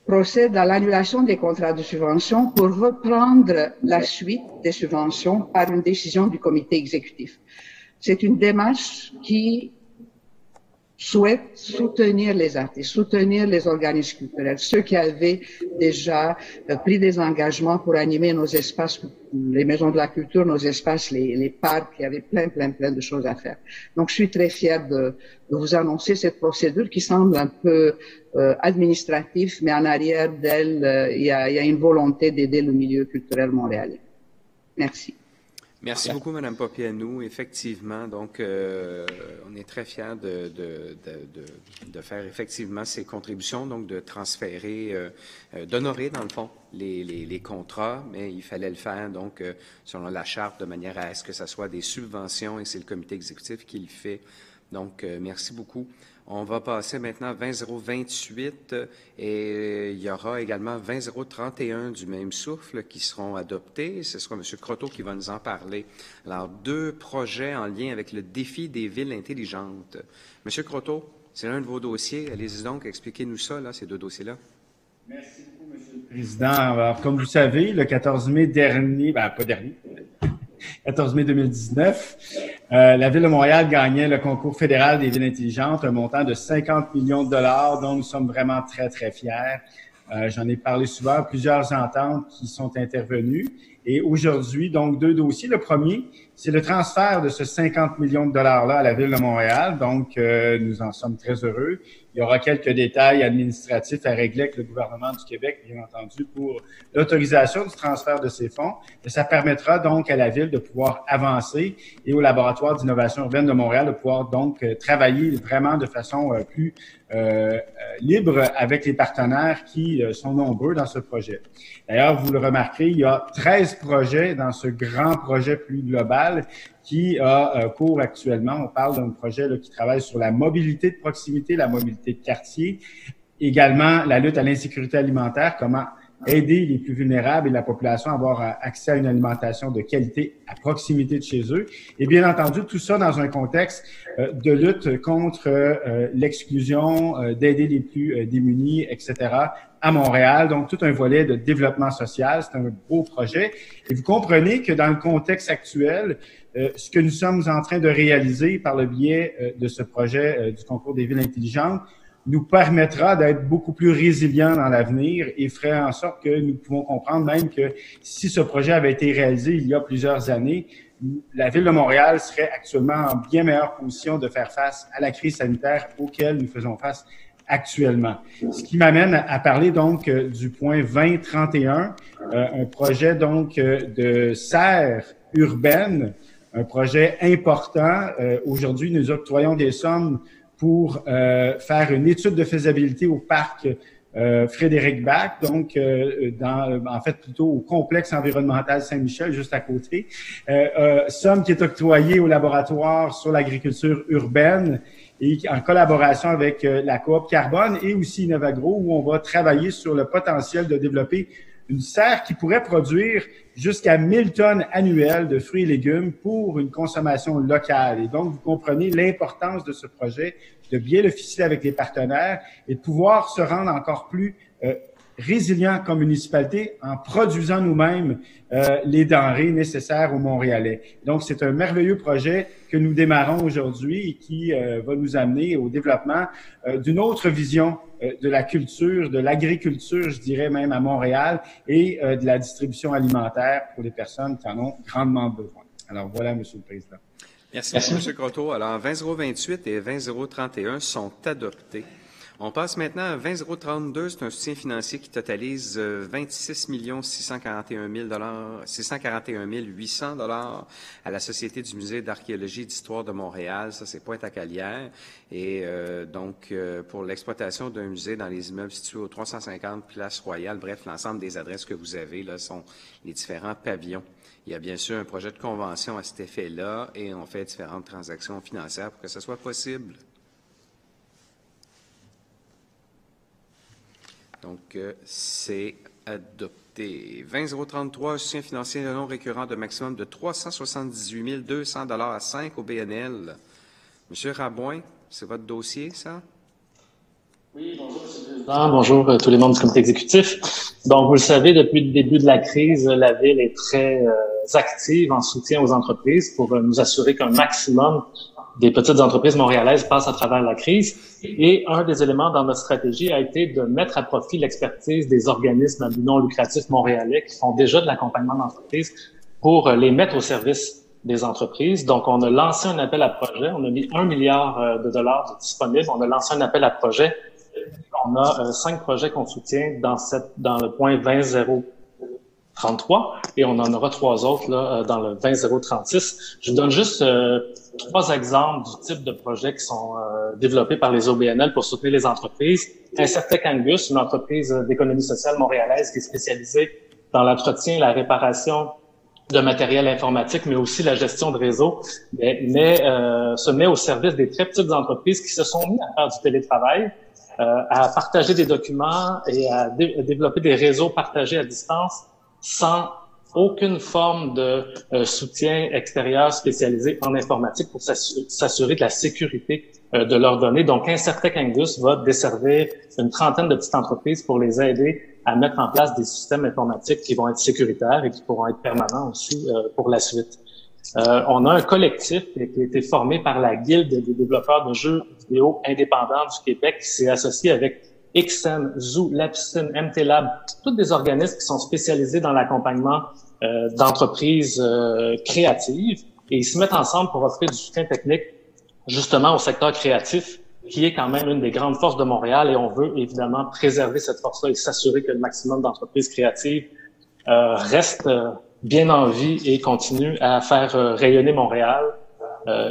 procède à l'annulation des contrats de subvention pour reprendre la suite des subventions par une décision du comité exécutif. C'est une démarche qui souhaite soutenir les artistes, soutenir les organismes culturels, ceux qui avaient déjà pris des engagements pour animer nos espaces, les maisons de la culture, nos espaces, les parcs, il y avait plein de choses à faire. Donc, je suis très fière de vous annoncer cette procédure qui semble un peu administrative, mais en arrière d'elle, il y a une volonté d'aider le milieu culturel montréalais. Merci. Merci beaucoup, Mme Papianou. Effectivement, donc, on est très fiers de faire effectivement ces contributions, donc de transférer, d'honorer, dans le fond, les contrats, mais il fallait le faire, donc, selon la charte, de manière à ce que ce soit des subventions, et c'est le comité exécutif qui le fait Donc, merci beaucoup. On va passer maintenant à 20.028 et il y aura également 20.031 du même souffle qui seront adoptés. Ce sera M. Croteau qui va nous en parler. Alors, 2 projets en lien avec le défi des villes intelligentes. M. Croteau, c'est l'un de vos dossiers. Allez-y donc, expliquez-nous ça, là, ces 2 dossiers-là. Merci beaucoup, M. le Président. Alors, comme vous savez, le 14 mai dernier, pas dernier, 14 mai 2019, la Ville de Montréal gagnait le concours fédéral des villes intelligentes, un montant de 50 millions de dollars, dont nous sommes vraiment très, très fiers. J'en ai parlé souvent, plusieurs ententes qui sont intervenues. Et aujourd'hui, donc, 2 dossiers. Le premier, c'est le transfert de ce 50 millions de dollars-là à la Ville de Montréal. Donc, nous en sommes très heureux. Il y aura quelques détails administratifs à régler avec le gouvernement du Québec, bien entendu, pour l'autorisation du transfert de ces fonds. Et ça permettra donc à la Ville de pouvoir avancer et au Laboratoire d'innovation urbaine de Montréal de pouvoir donc travailler vraiment de façon plus libre avec les partenaires qui sont nombreux dans ce projet. D'ailleurs, vous le remarquerez, il y a 13 projets dans ce grand projet plus global qui a cours actuellement. On parle d'un projet là, qui travaille sur la mobilité de proximité, la mobilité de quartier, également la lutte à l'insécurité alimentaire, comment aider les plus vulnérables et la population à avoir accès à une alimentation de qualité à proximité de chez eux. Et bien entendu, tout ça dans un contexte de lutte contre l'exclusion, d'aider les plus démunis, etc., à Montréal. Donc, tout un volet de développement social. C'est un beau projet. Et vous comprenez que dans le contexte actuel, ce que nous sommes en train de réaliser par le biais de ce projet du concours des villes intelligentes nous permettra d'être beaucoup plus résilients dans l'avenir et ferait en sorte que nous pouvons comprendre même que si ce projet avait été réalisé il y a plusieurs années, la Ville de Montréal serait actuellement en bien meilleure position de faire face à la crise sanitaire auquel nous faisons face actuellement. Ce qui m'amène à parler donc du point 2031, un projet donc de serre urbaine, un projet important. Aujourd'hui, nous octroyons des sommes pour faire une étude de faisabilité au parc Frédéric Bach, donc en fait plutôt au complexe environnemental Saint-Michel, juste à côté. Somme qui est octroyée au laboratoire sur l'agriculture urbaine et en collaboration avec la Coop Carbone et aussi Innovagro, où on va travailler sur le potentiel de développer une serre qui pourrait produire jusqu'à 1000 tonnes annuelles de fruits et légumes pour une consommation locale. Et donc, vous comprenez l'importance de ce projet, de bien le ficeler avec les partenaires et de pouvoir se rendre encore plus résilient comme municipalité en produisant nous-mêmes les denrées nécessaires aux Montréalais. Donc, c'est un merveilleux projet que nous démarrons aujourd'hui et qui va nous amener au développement d'une autre vision de la culture, de l'agriculture, je dirais même à Montréal, et de la distribution alimentaire pour les personnes qui en ont grandement besoin. Alors voilà, Monsieur le Président. Merci, M. Croteau. Alors, 20.028 et 20.031 sont adoptés. On passe maintenant à 20.032. C'est un soutien financier qui totalise 26 641 800 $ à la Société du Musée d'archéologie et d'histoire de Montréal. Ça, c'est Pointe-à-Calière. Et donc, pour l'exploitation d'un musée dans les immeubles situés au 350 Place Royale. Bref, l'ensemble des adresses que vous avez là sont les différents pavillons. Il y a bien sûr un projet de convention à cet effet-là et on fait différentes transactions financières pour que ce soit possible. Donc, c'est adopté. 20.033, soutien financier non récurrent de maximum de 378 200 $ à 5 au BNL. Monsieur Rabouin, c'est votre dossier, ça? Oui, bonjour, M. le Président. Bonjour tous les membres du comité exécutif. Donc, vous le savez, depuis le début de la crise, la Ville est très active en soutien aux entreprises pour nous assurer qu'un maximum des petites entreprises montréalaises passent à travers la crise. Et un des éléments dans notre stratégie a été de mettre à profit l'expertise des organismes à but non lucratif montréalais qui font déjà de l'accompagnement d'entreprises pour les mettre au service des entreprises. Donc, on a lancé un appel à projet. On a mis 1 milliard de dollars disponibles. On a lancé un appel à projet. On a 5 projets qu'on soutient dans le point 20.033 et on en aura 3 autres là dans le 20.036. Je vous donne juste 3 exemples du type de projets qui sont développés par les OBNL pour soutenir les entreprises. Incertec Angus, une entreprise d'économie sociale montréalaise qui est spécialisée dans l'entretien et la réparation de matériel informatique, mais aussi la gestion de réseau, se met au service des très petites entreprises qui se sont mis à faire du télétravail, à partager des documents et à développer des réseaux partagés à distance sans aucune forme de soutien extérieur spécialisé en informatique pour s'assurer de la sécurité de leurs données. Donc, Incertec Angus va desservir une trentaine de petites entreprises pour les aider à mettre en place des systèmes informatiques qui vont être sécuritaires et qui pourront être permanents aussi pour la suite. On a un collectif qui a été formé par la Guilde des développeurs de jeux vidéo indépendants du Québec qui s'est associé avec XM, Zoo, Lapsin, MTLab, tous des organismes qui sont spécialisés dans l'accompagnement d'entreprises créatives et ils se mettent ensemble pour offrir du soutien technique justement au secteur créatif qui est quand même une des grandes forces de Montréal et on veut évidemment préserver cette force-là et s'assurer que le maximum d'entreprises créatives restent bien en vie et continuent à faire rayonner Montréal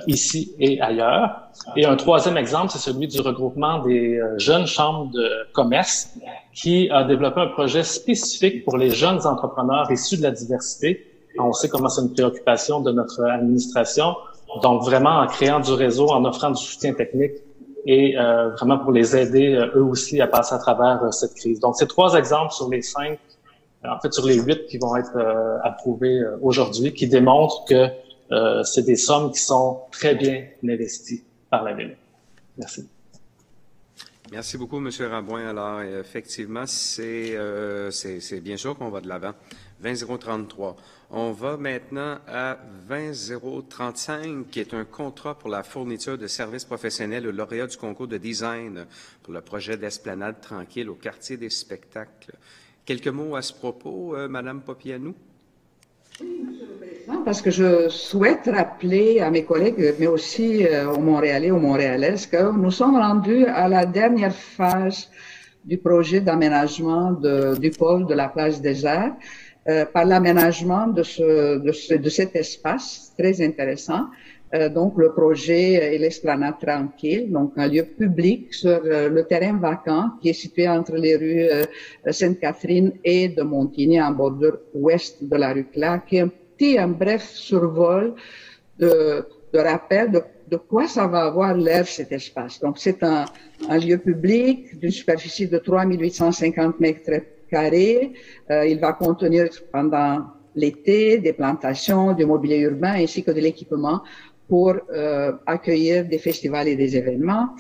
ici et ailleurs. Et un troisième exemple, c'est celui du regroupement des jeunes chambres de commerce qui a développé un projet spécifique pour les jeunes entrepreneurs issus de la diversité. On sait comment c'est une préoccupation de notre administration. Donc, vraiment, en créant du réseau, en offrant du soutien technique et vraiment pour les aider, eux aussi, à passer à travers cette crise. Donc, c'est 3 exemples sur les 5, en fait, sur les 8 qui vont être approuvés aujourd'hui, qui démontrent que c'est des sommes qui sont très bien investies par la Ville. Merci. Merci beaucoup, M. Rabouin. Alors, effectivement, c'est bien sûr qu'on va de l'avant. 20-033. On va maintenant à 20-035, qui est un contrat pour la fourniture de services professionnels aux lauréats du concours de design pour le projet d'Esplanade Tranquille au quartier des spectacles. Quelques mots à ce propos, Madame Popianou? Oui, Monsieur le Président, parce que je souhaite rappeler à mes collègues, mais aussi aux Montréalais, aux Montréalaises, que nous sommes rendus à la dernière phase du projet d'aménagement du pôle de la place des Arts. Par l'aménagement de cet espace très intéressant. Donc, le projet est l'Esplanade Tranquille, donc un lieu public sur le terrain vacant qui est situé entre les rues Sainte-Catherine et de Montigny en bordure ouest de la rue Clark, qui est un bref survol de rappel de quoi ça va avoir l'air cet espace. Donc, c'est un lieu public d'une superficie de 3850 mètres carré. Il va contenir pendant l'été des plantations, du mobilier urbain ainsi que de l'équipement pour accueillir des festivals et des événements.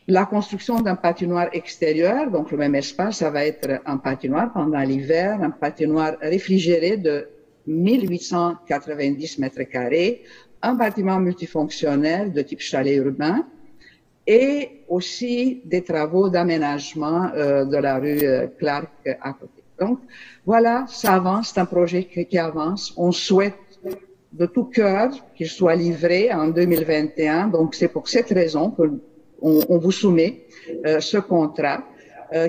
La construction d'un patinoire extérieur, donc le même espace, ça va être un patinoire pendant l'hiver, un patinoire réfrigéré de 1890 mètres carrés, un bâtiment multifonctionnel de type chalet urbain, et aussi des travaux d'aménagement de la rue Clark à côté. Donc, voilà, ça avance, c'est un projet qui avance. On souhaite de tout cœur qu'il soit livré en 2021. Donc, c'est pour cette raison qu'on vous soumet ce contrat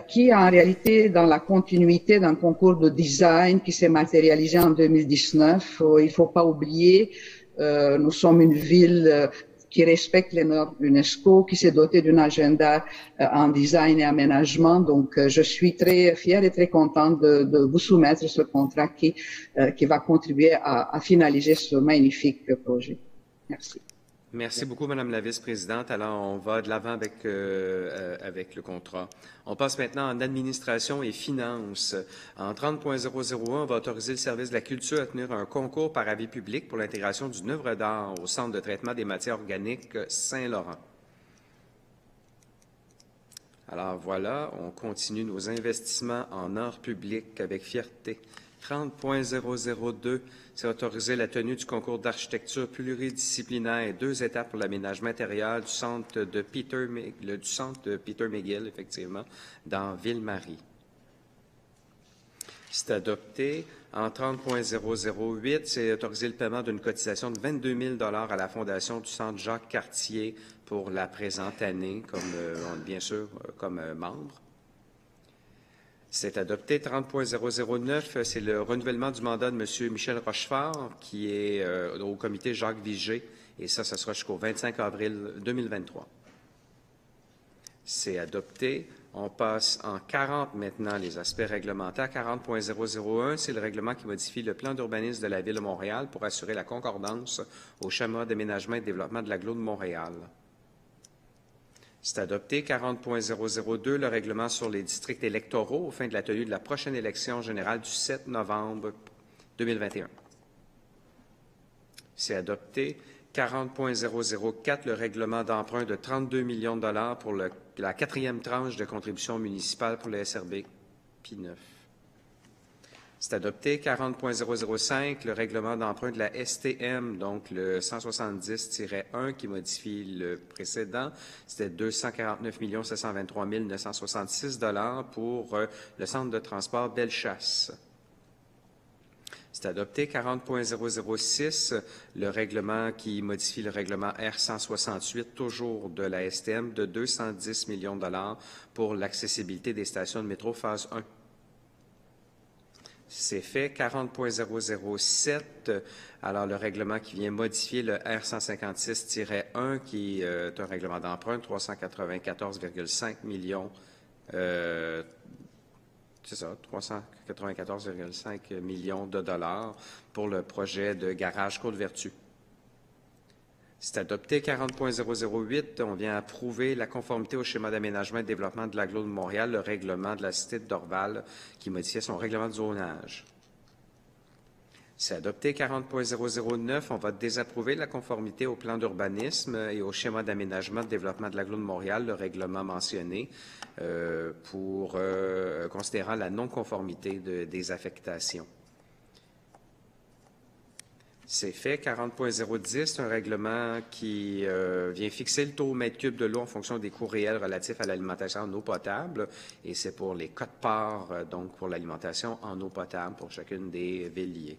qui est en réalité dans la continuité d'un concours de design qui s'est matérialisé en 2019. Il ne faut pas oublier, nous sommes une ville qui respecte les normes UNESCO, qui s'est doté d'un agenda en design et aménagement. Donc, je suis très fière et très contente de vous soumettre ce contrat qui va contribuer à finaliser ce magnifique projet. Merci. Merci beaucoup, Madame la vice-présidente. Alors, on va de l'avant avec le contrat. On passe maintenant en administration et finances. En 30.001, on va autoriser le service de la culture à tenir un concours par avis public pour l'intégration d'une œuvre d'art au Centre de traitement des matières organiques Saint-Laurent. Alors voilà, on continue nos investissements en art public avec fierté. 30.002, c'est autoriser la tenue du concours d'architecture pluridisciplinaire, 2 étapes pour l'aménagement intérieur du centre de Peter McGill, effectivement, dans Ville-Marie. C'est adopté. En 30.008, c'est autoriser le paiement d'une cotisation de 22 000 $ à la Fondation du Centre Jacques-Cartier pour la présente année, bien sûr, comme membre. C'est adopté. 30.009, c'est le renouvellement du mandat de M. Michel Rochefort, qui est au comité Jacques Vigée, et ça sera jusqu'au 25 avril 2023. C'est adopté. On passe en 40 maintenant les aspects réglementaires. 40.001, c'est le règlement qui modifie le plan d'urbanisme de la Ville de Montréal pour assurer la concordance au schéma d'aménagement et de développement de l'agglo de Montréal. C'est adopté. 40.002, le règlement sur les districts électoraux aux fins de la tenue de la prochaine élection générale du 7 novembre 2021. C'est adopté. 40.004, le règlement d'emprunt de 32 millions de dollars pour la 4e tranche de contribution municipale pour le SRB P9. C'est adopté. 40.005, le règlement d'emprunt de la STM, donc le 170-1 qui modifie le précédent. C'était 249 723 966 dollars pour le centre de transport Bellechasse. C'est adopté. 40.006, le règlement qui modifie le règlement R168, toujours de la STM, de 210 millions de dollars pour l'accessibilité des stations de métro phase 1. C'est fait. 40.007, alors le règlement qui vient modifier le R156-1, qui est un règlement d'emprunt, 394,5 millions. C'est ça, 394,5 millions de dollars pour le projet de garage Côte-Vertu. C'est adopté. 40.008, on vient approuver la conformité au schéma d'aménagement et de développement de l'agglo de Montréal, le règlement de la cité de Dorval qui modifiait son règlement de zonage. C'est adopté. 40.009, on va désapprouver la conformité au plan d'urbanisme et au schéma d'aménagement et de développement de l'agglo de Montréal, le règlement mentionné, considérant la non-conformité des affectations. C'est fait. 40.010, c'est un règlement qui vient fixer le taux au mètre cube de l'eau en fonction des coûts réels relatifs à l'alimentation en eau potable. Et c'est pour les quotes-parts, donc pour l'alimentation en eau potable pour chacune des villes liées.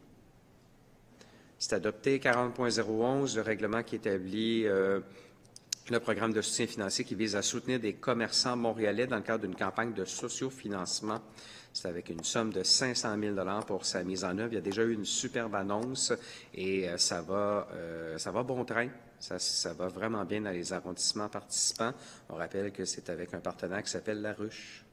C'est adopté. 40.011, le règlement qui établit le programme de soutien financier qui vise à soutenir des commerçants montréalais dans le cadre d'une campagne de sociofinancement. C'est avec une somme de 500 000 $ pour sa mise en œuvre. Il y a déjà eu une superbe annonce et ça va bon train. Ça va vraiment bien dans les arrondissements participants. On rappelle que c'est avec un partenaire qui s'appelle La Ruche.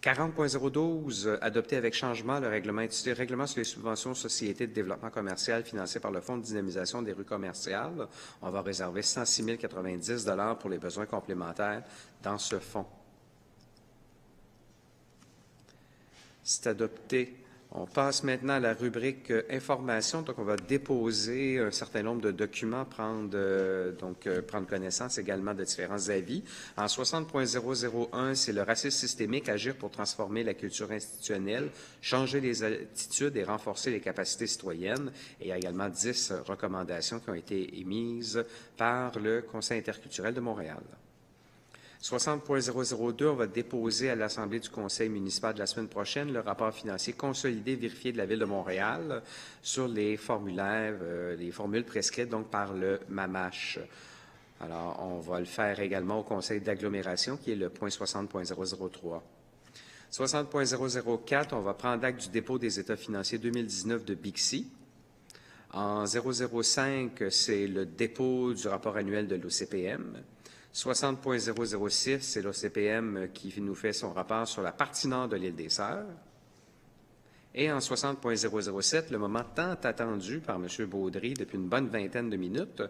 40.012, adopté avec changement le règlement intitulé « Règlement sur les subventions aux sociétés de développement commercial financées par le Fonds de dynamisation des rues commerciales ». On va réserver 106 090 $ pour les besoins complémentaires dans ce fonds. C'est adopté. On passe maintenant à la rubrique information. Donc, on va déposer un certain nombre de documents, prendre connaissance également de différents avis. En 60.001, c'est le racisme systémique, agir pour transformer la culture institutionnelle, changer les attitudes et renforcer les capacités citoyennes. Et il y a également 10 recommandations qui ont été émises par le Conseil interculturel de Montréal. 60.002, on va déposer à l'Assemblée du Conseil municipal de la semaine prochaine le rapport financier consolidé vérifié de la Ville de Montréal sur les formulaires, les formules prescrites donc par le MAMACH. Alors, on va le faire également au Conseil d'agglomération qui est le point 60.003. 60.004, on va prendre acte du dépôt des états financiers 2019 de Bixi. En 005, c'est le dépôt du rapport annuel de l'OCPM. 60.006, c'est l'OCPM qui nous fait son rapport sur la partie nord de l'île des Sœurs. Et en 60.007, le moment tant attendu par M. Baudry depuis une bonne vingtaine de minutes,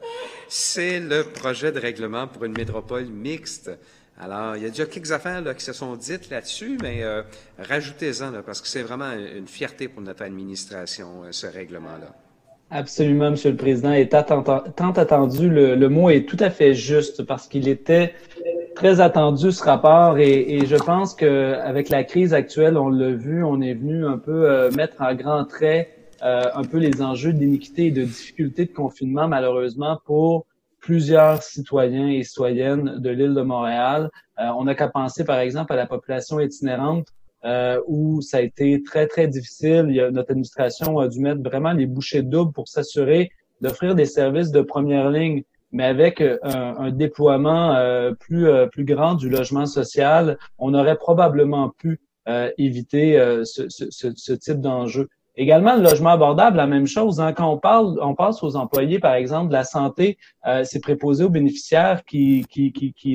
c'est le projet de règlement pour une métropole mixte. Alors, il y a déjà quelques affaires là, qui se sont dites là-dessus, mais rajoutez-en, là, parce que c'est vraiment une fierté pour notre administration, ce règlement-là. Absolument, Monsieur le Président. Et tant attendu, le mot est tout à fait juste parce qu'il était très attendu, ce rapport. Et je pense qu'avec la crise actuelle, on l'a vu, on est venu un peu mettre en grand trait un peu les enjeux d'iniquité et de difficulté de confinement, malheureusement, pour plusieurs citoyens et citoyennes de l'île de Montréal. On n'a qu'à penser, par exemple, à la population itinérante, où ça a été très, très difficile. Notre administration a dû mettre vraiment les bouchées doubles pour s'assurer d'offrir des services de première ligne, mais avec un déploiement plus grand du logement social, on aurait probablement pu éviter ce type d'enjeu. Également, le logement abordable, la même chose. Hein. Quand on passe aux employés, par exemple, de la santé, c'est préposé aux bénéficiaires qui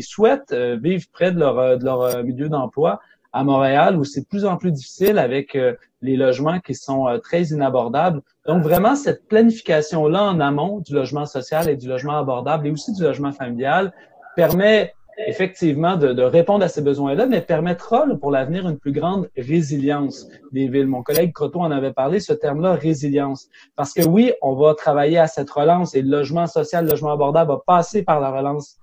souhaitent vivre près de leur milieu d'emploi à Montréal, où c'est de plus en plus difficile avec les logements qui sont très inabordables. Donc, vraiment, cette planification-là en amont du logement social et du logement abordable et aussi du logement familial permet effectivement de répondre à ces besoins-là, mais permettra là, pour l'avenir une plus grande résilience des villes. Mon collègue Croteau en avait parlé, ce terme-là, résilience. Parce que oui, on va travailler à cette relance et le logement social, le logement abordable va passer par la relance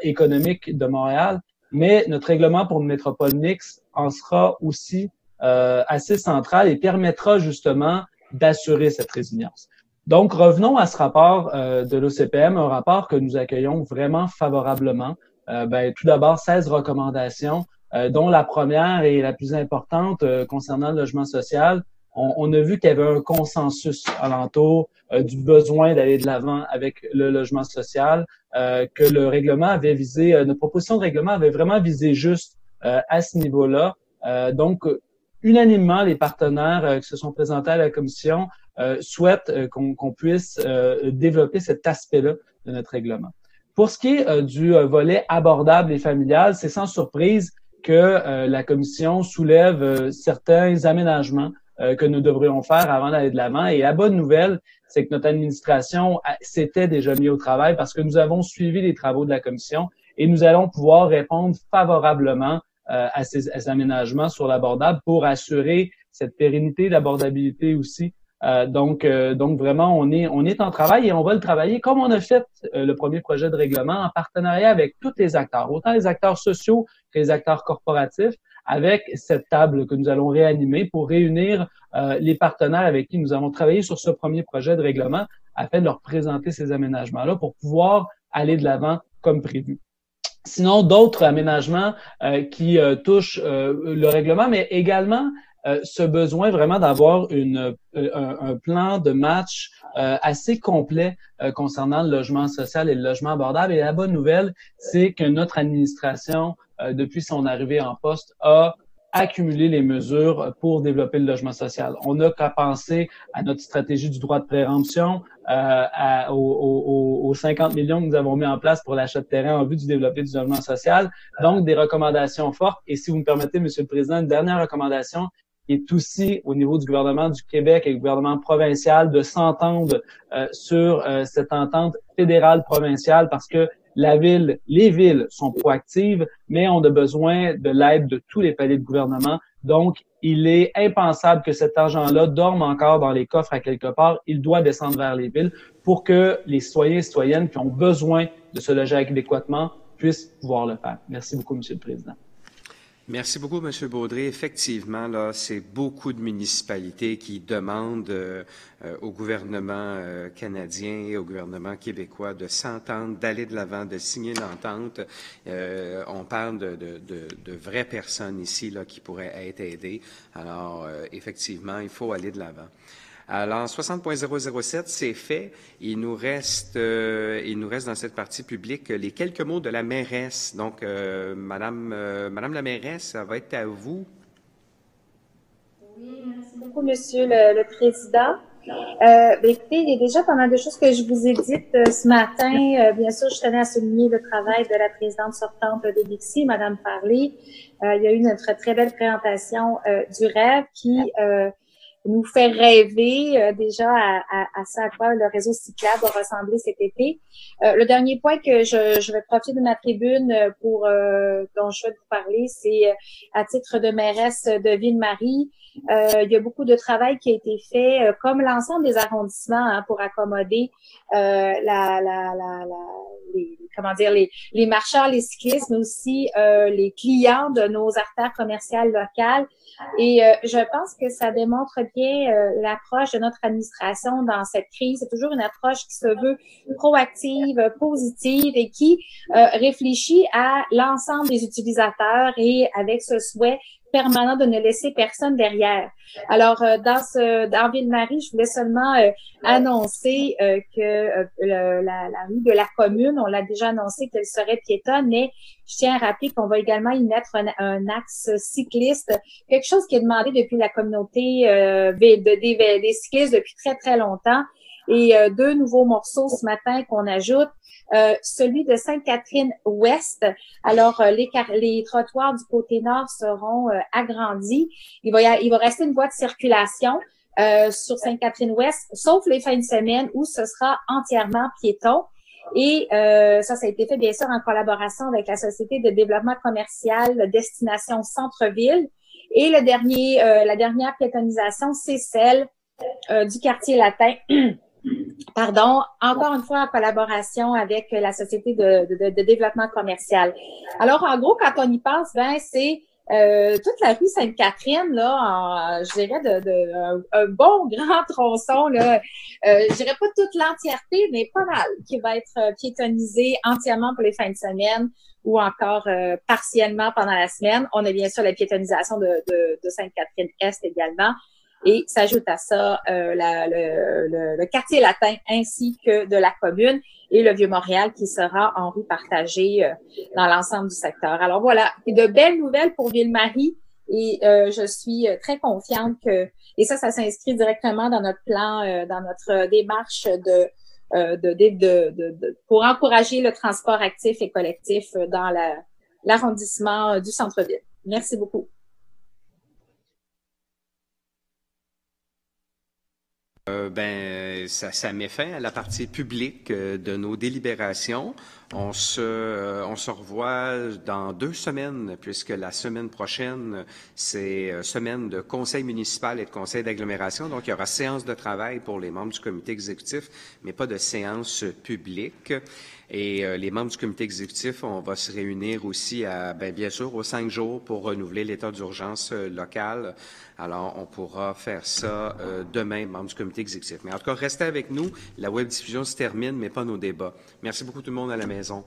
économique de Montréal, mais notre règlement pour une métropole mixte en sera aussi assez central et permettra justement d'assurer cette résilience. Donc, revenons à ce rapport de l'OCPM, un rapport que nous accueillons vraiment favorablement. Tout d'abord, 16 recommandations, dont la première et la plus importante concernant le logement social. On a vu qu'il y avait un consensus alentour du besoin d'aller de l'avant avec le logement social, que le règlement avait visé, notre proposition de règlement avait vraiment visé juste à ce niveau-là. Donc, unanimement, les partenaires qui se sont présentés à la commission souhaitent qu'on puisse développer cet aspect-là de notre règlement. Pour ce qui est du volet abordable et familial, c'est sans surprise que la commission soulève certains aménagements que nous devrions faire avant d'aller de l'avant. Et la bonne nouvelle, c'est que notre administration s'était déjà mis au travail parce que nous avons suivi les travaux de la commission et nous allons pouvoir répondre favorablement à ces aménagements sur l'abordable pour assurer cette pérennité, l'abordabilité aussi. Donc vraiment, on est en travail et on va le travailler comme on a fait le premier projet de règlement en partenariat avec tous les acteurs, autant les acteurs sociaux que les acteurs corporatifs, avec cette table que nous allons réanimer pour réunir les partenaires avec qui nous avons travaillé sur ce premier projet de règlement afin de leur présenter ces aménagements-là pour pouvoir aller de l'avant comme prévu. Sinon, d'autres aménagements qui touchent le règlement, mais également ce besoin vraiment d'avoir un plan de match assez complet concernant le logement social et le logement abordable. Et la bonne nouvelle, c'est que notre administration, depuis son arrivée en poste, a accumulé les mesures pour développer le logement social. On n'a qu'à penser à notre stratégie du droit de préemption, aux 50 millions que nous avons mis en place pour l'achat de terrain en vue du développement du logement social. Donc, des recommandations fortes. Et si vous me permettez, Monsieur le Président, une dernière recommandation qui est aussi au niveau du gouvernement du Québec et du gouvernement provincial de s'entendre sur cette entente fédérale provinciale parce que les villes sont proactives, mais on a besoin de l'aide de tous les paliers de gouvernement. Donc, il est impensable que cet argent-là dorme encore dans les coffres à quelque part. Il doit descendre vers les villes pour que les citoyens et citoyennes qui ont besoin de se loger adéquatement puissent pouvoir le faire. Merci beaucoup, Monsieur le Président. Merci beaucoup, M. Baudry. Effectivement, là, c'est beaucoup de municipalités qui demandent au gouvernement canadien et au gouvernement québécois de s'entendre, d'aller de l'avant, de signer une entente. On parle de vraies personnes ici là qui pourraient être aidées. Alors, effectivement, il faut aller de l'avant. Alors, 60.007, c'est fait. Il nous reste dans cette partie publique les quelques mots de la mairesse. Donc, Madame la mairesse, ça va être à vous. Oui, merci beaucoup, Monsieur le Président. Écoutez, il y a déjà pas mal de choses que je vous ai dites ce matin. Bien sûr, je tenais à souligner le travail de la présidente sortante de Dixie, Madame Parley. Il y a eu notre très belle présentation du rêve qui nous fait rêver déjà à ça à quoi le réseau cyclable va ressembler cet été. Le dernier point que je vais profiter de ma tribune dont je souhaite vous parler, c'est à titre de mairesse de Ville-Marie. Il y a beaucoup de travail qui a été fait, comme l'ensemble des arrondissements, pour accommoder les marcheurs, les cyclistes, mais aussi les clients de nos artères commerciales locales. Et je pense que ça démontre bien l'approche de notre administration dans cette crise. C'est toujours une approche qui se veut proactive, positive et qui réfléchit à l'ensemble des utilisateurs et avec ce souhait permanent, de ne laisser personne derrière. Alors, dans Ville-Marie, je voulais seulement annoncer que la rue de la commune, on l'a déjà annoncé qu'elle serait piétonne, mais je tiens à rappeler qu'on va également y mettre un axe cycliste, quelque chose qui est demandé depuis la communauté des cyclistes depuis très, très longtemps. Et 2 nouveaux morceaux ce matin qu'on ajoute. Celui de Sainte-Catherine-Ouest. Alors, les trottoirs du côté nord seront agrandis. Il va rester une voie de circulation sur Sainte-Catherine-Ouest, sauf les fins de semaine où ce sera entièrement piéton. Et ça a été fait bien sûr en collaboration avec la Société de développement commercial Destination Centre-Ville. Et la dernière piétonisation, c'est celle du quartier latin. Pardon, encore une fois en collaboration avec la Société de développement commercial. Alors, en gros, quand on y pense, c'est toute la rue Sainte-Catherine, là, je dirais un bon grand tronçon, là, je dirais pas toute l'entièreté, mais pas mal, qui va être piétonisé entièrement pour les fins de semaine ou encore partiellement pendant la semaine. On a bien sûr la piétonisation de Sainte-Catherine-Est également. Et s'ajoute à ça le quartier latin ainsi que de la commune et le Vieux-Montréal qui sera en rue partagée dans l'ensemble du secteur. Alors voilà, de belles nouvelles pour Ville-Marie et je suis très confiante et ça s'inscrit directement dans notre plan, dans notre démarche pour encourager le transport actif et collectif dans l'arrondissement du centre-ville. Merci beaucoup. Ça met fin à la partie publique de nos délibérations. On se revoit dans 2 semaines, puisque la semaine prochaine, c'est semaine de conseil municipal et de conseil d'agglomération. Donc, il y aura séance de travail pour les membres du comité exécutif, mais pas de séance publique. Et les membres du comité exécutif, on va se réunir aussi bien sûr, aux 5 jours pour renouveler l'état d'urgence local. Alors, on pourra faire ça demain, membres du comité exécutif. Mais en tout cas, restez avec nous. La web diffusion se termine, mais pas nos débats. Merci beaucoup tout le monde à la maison.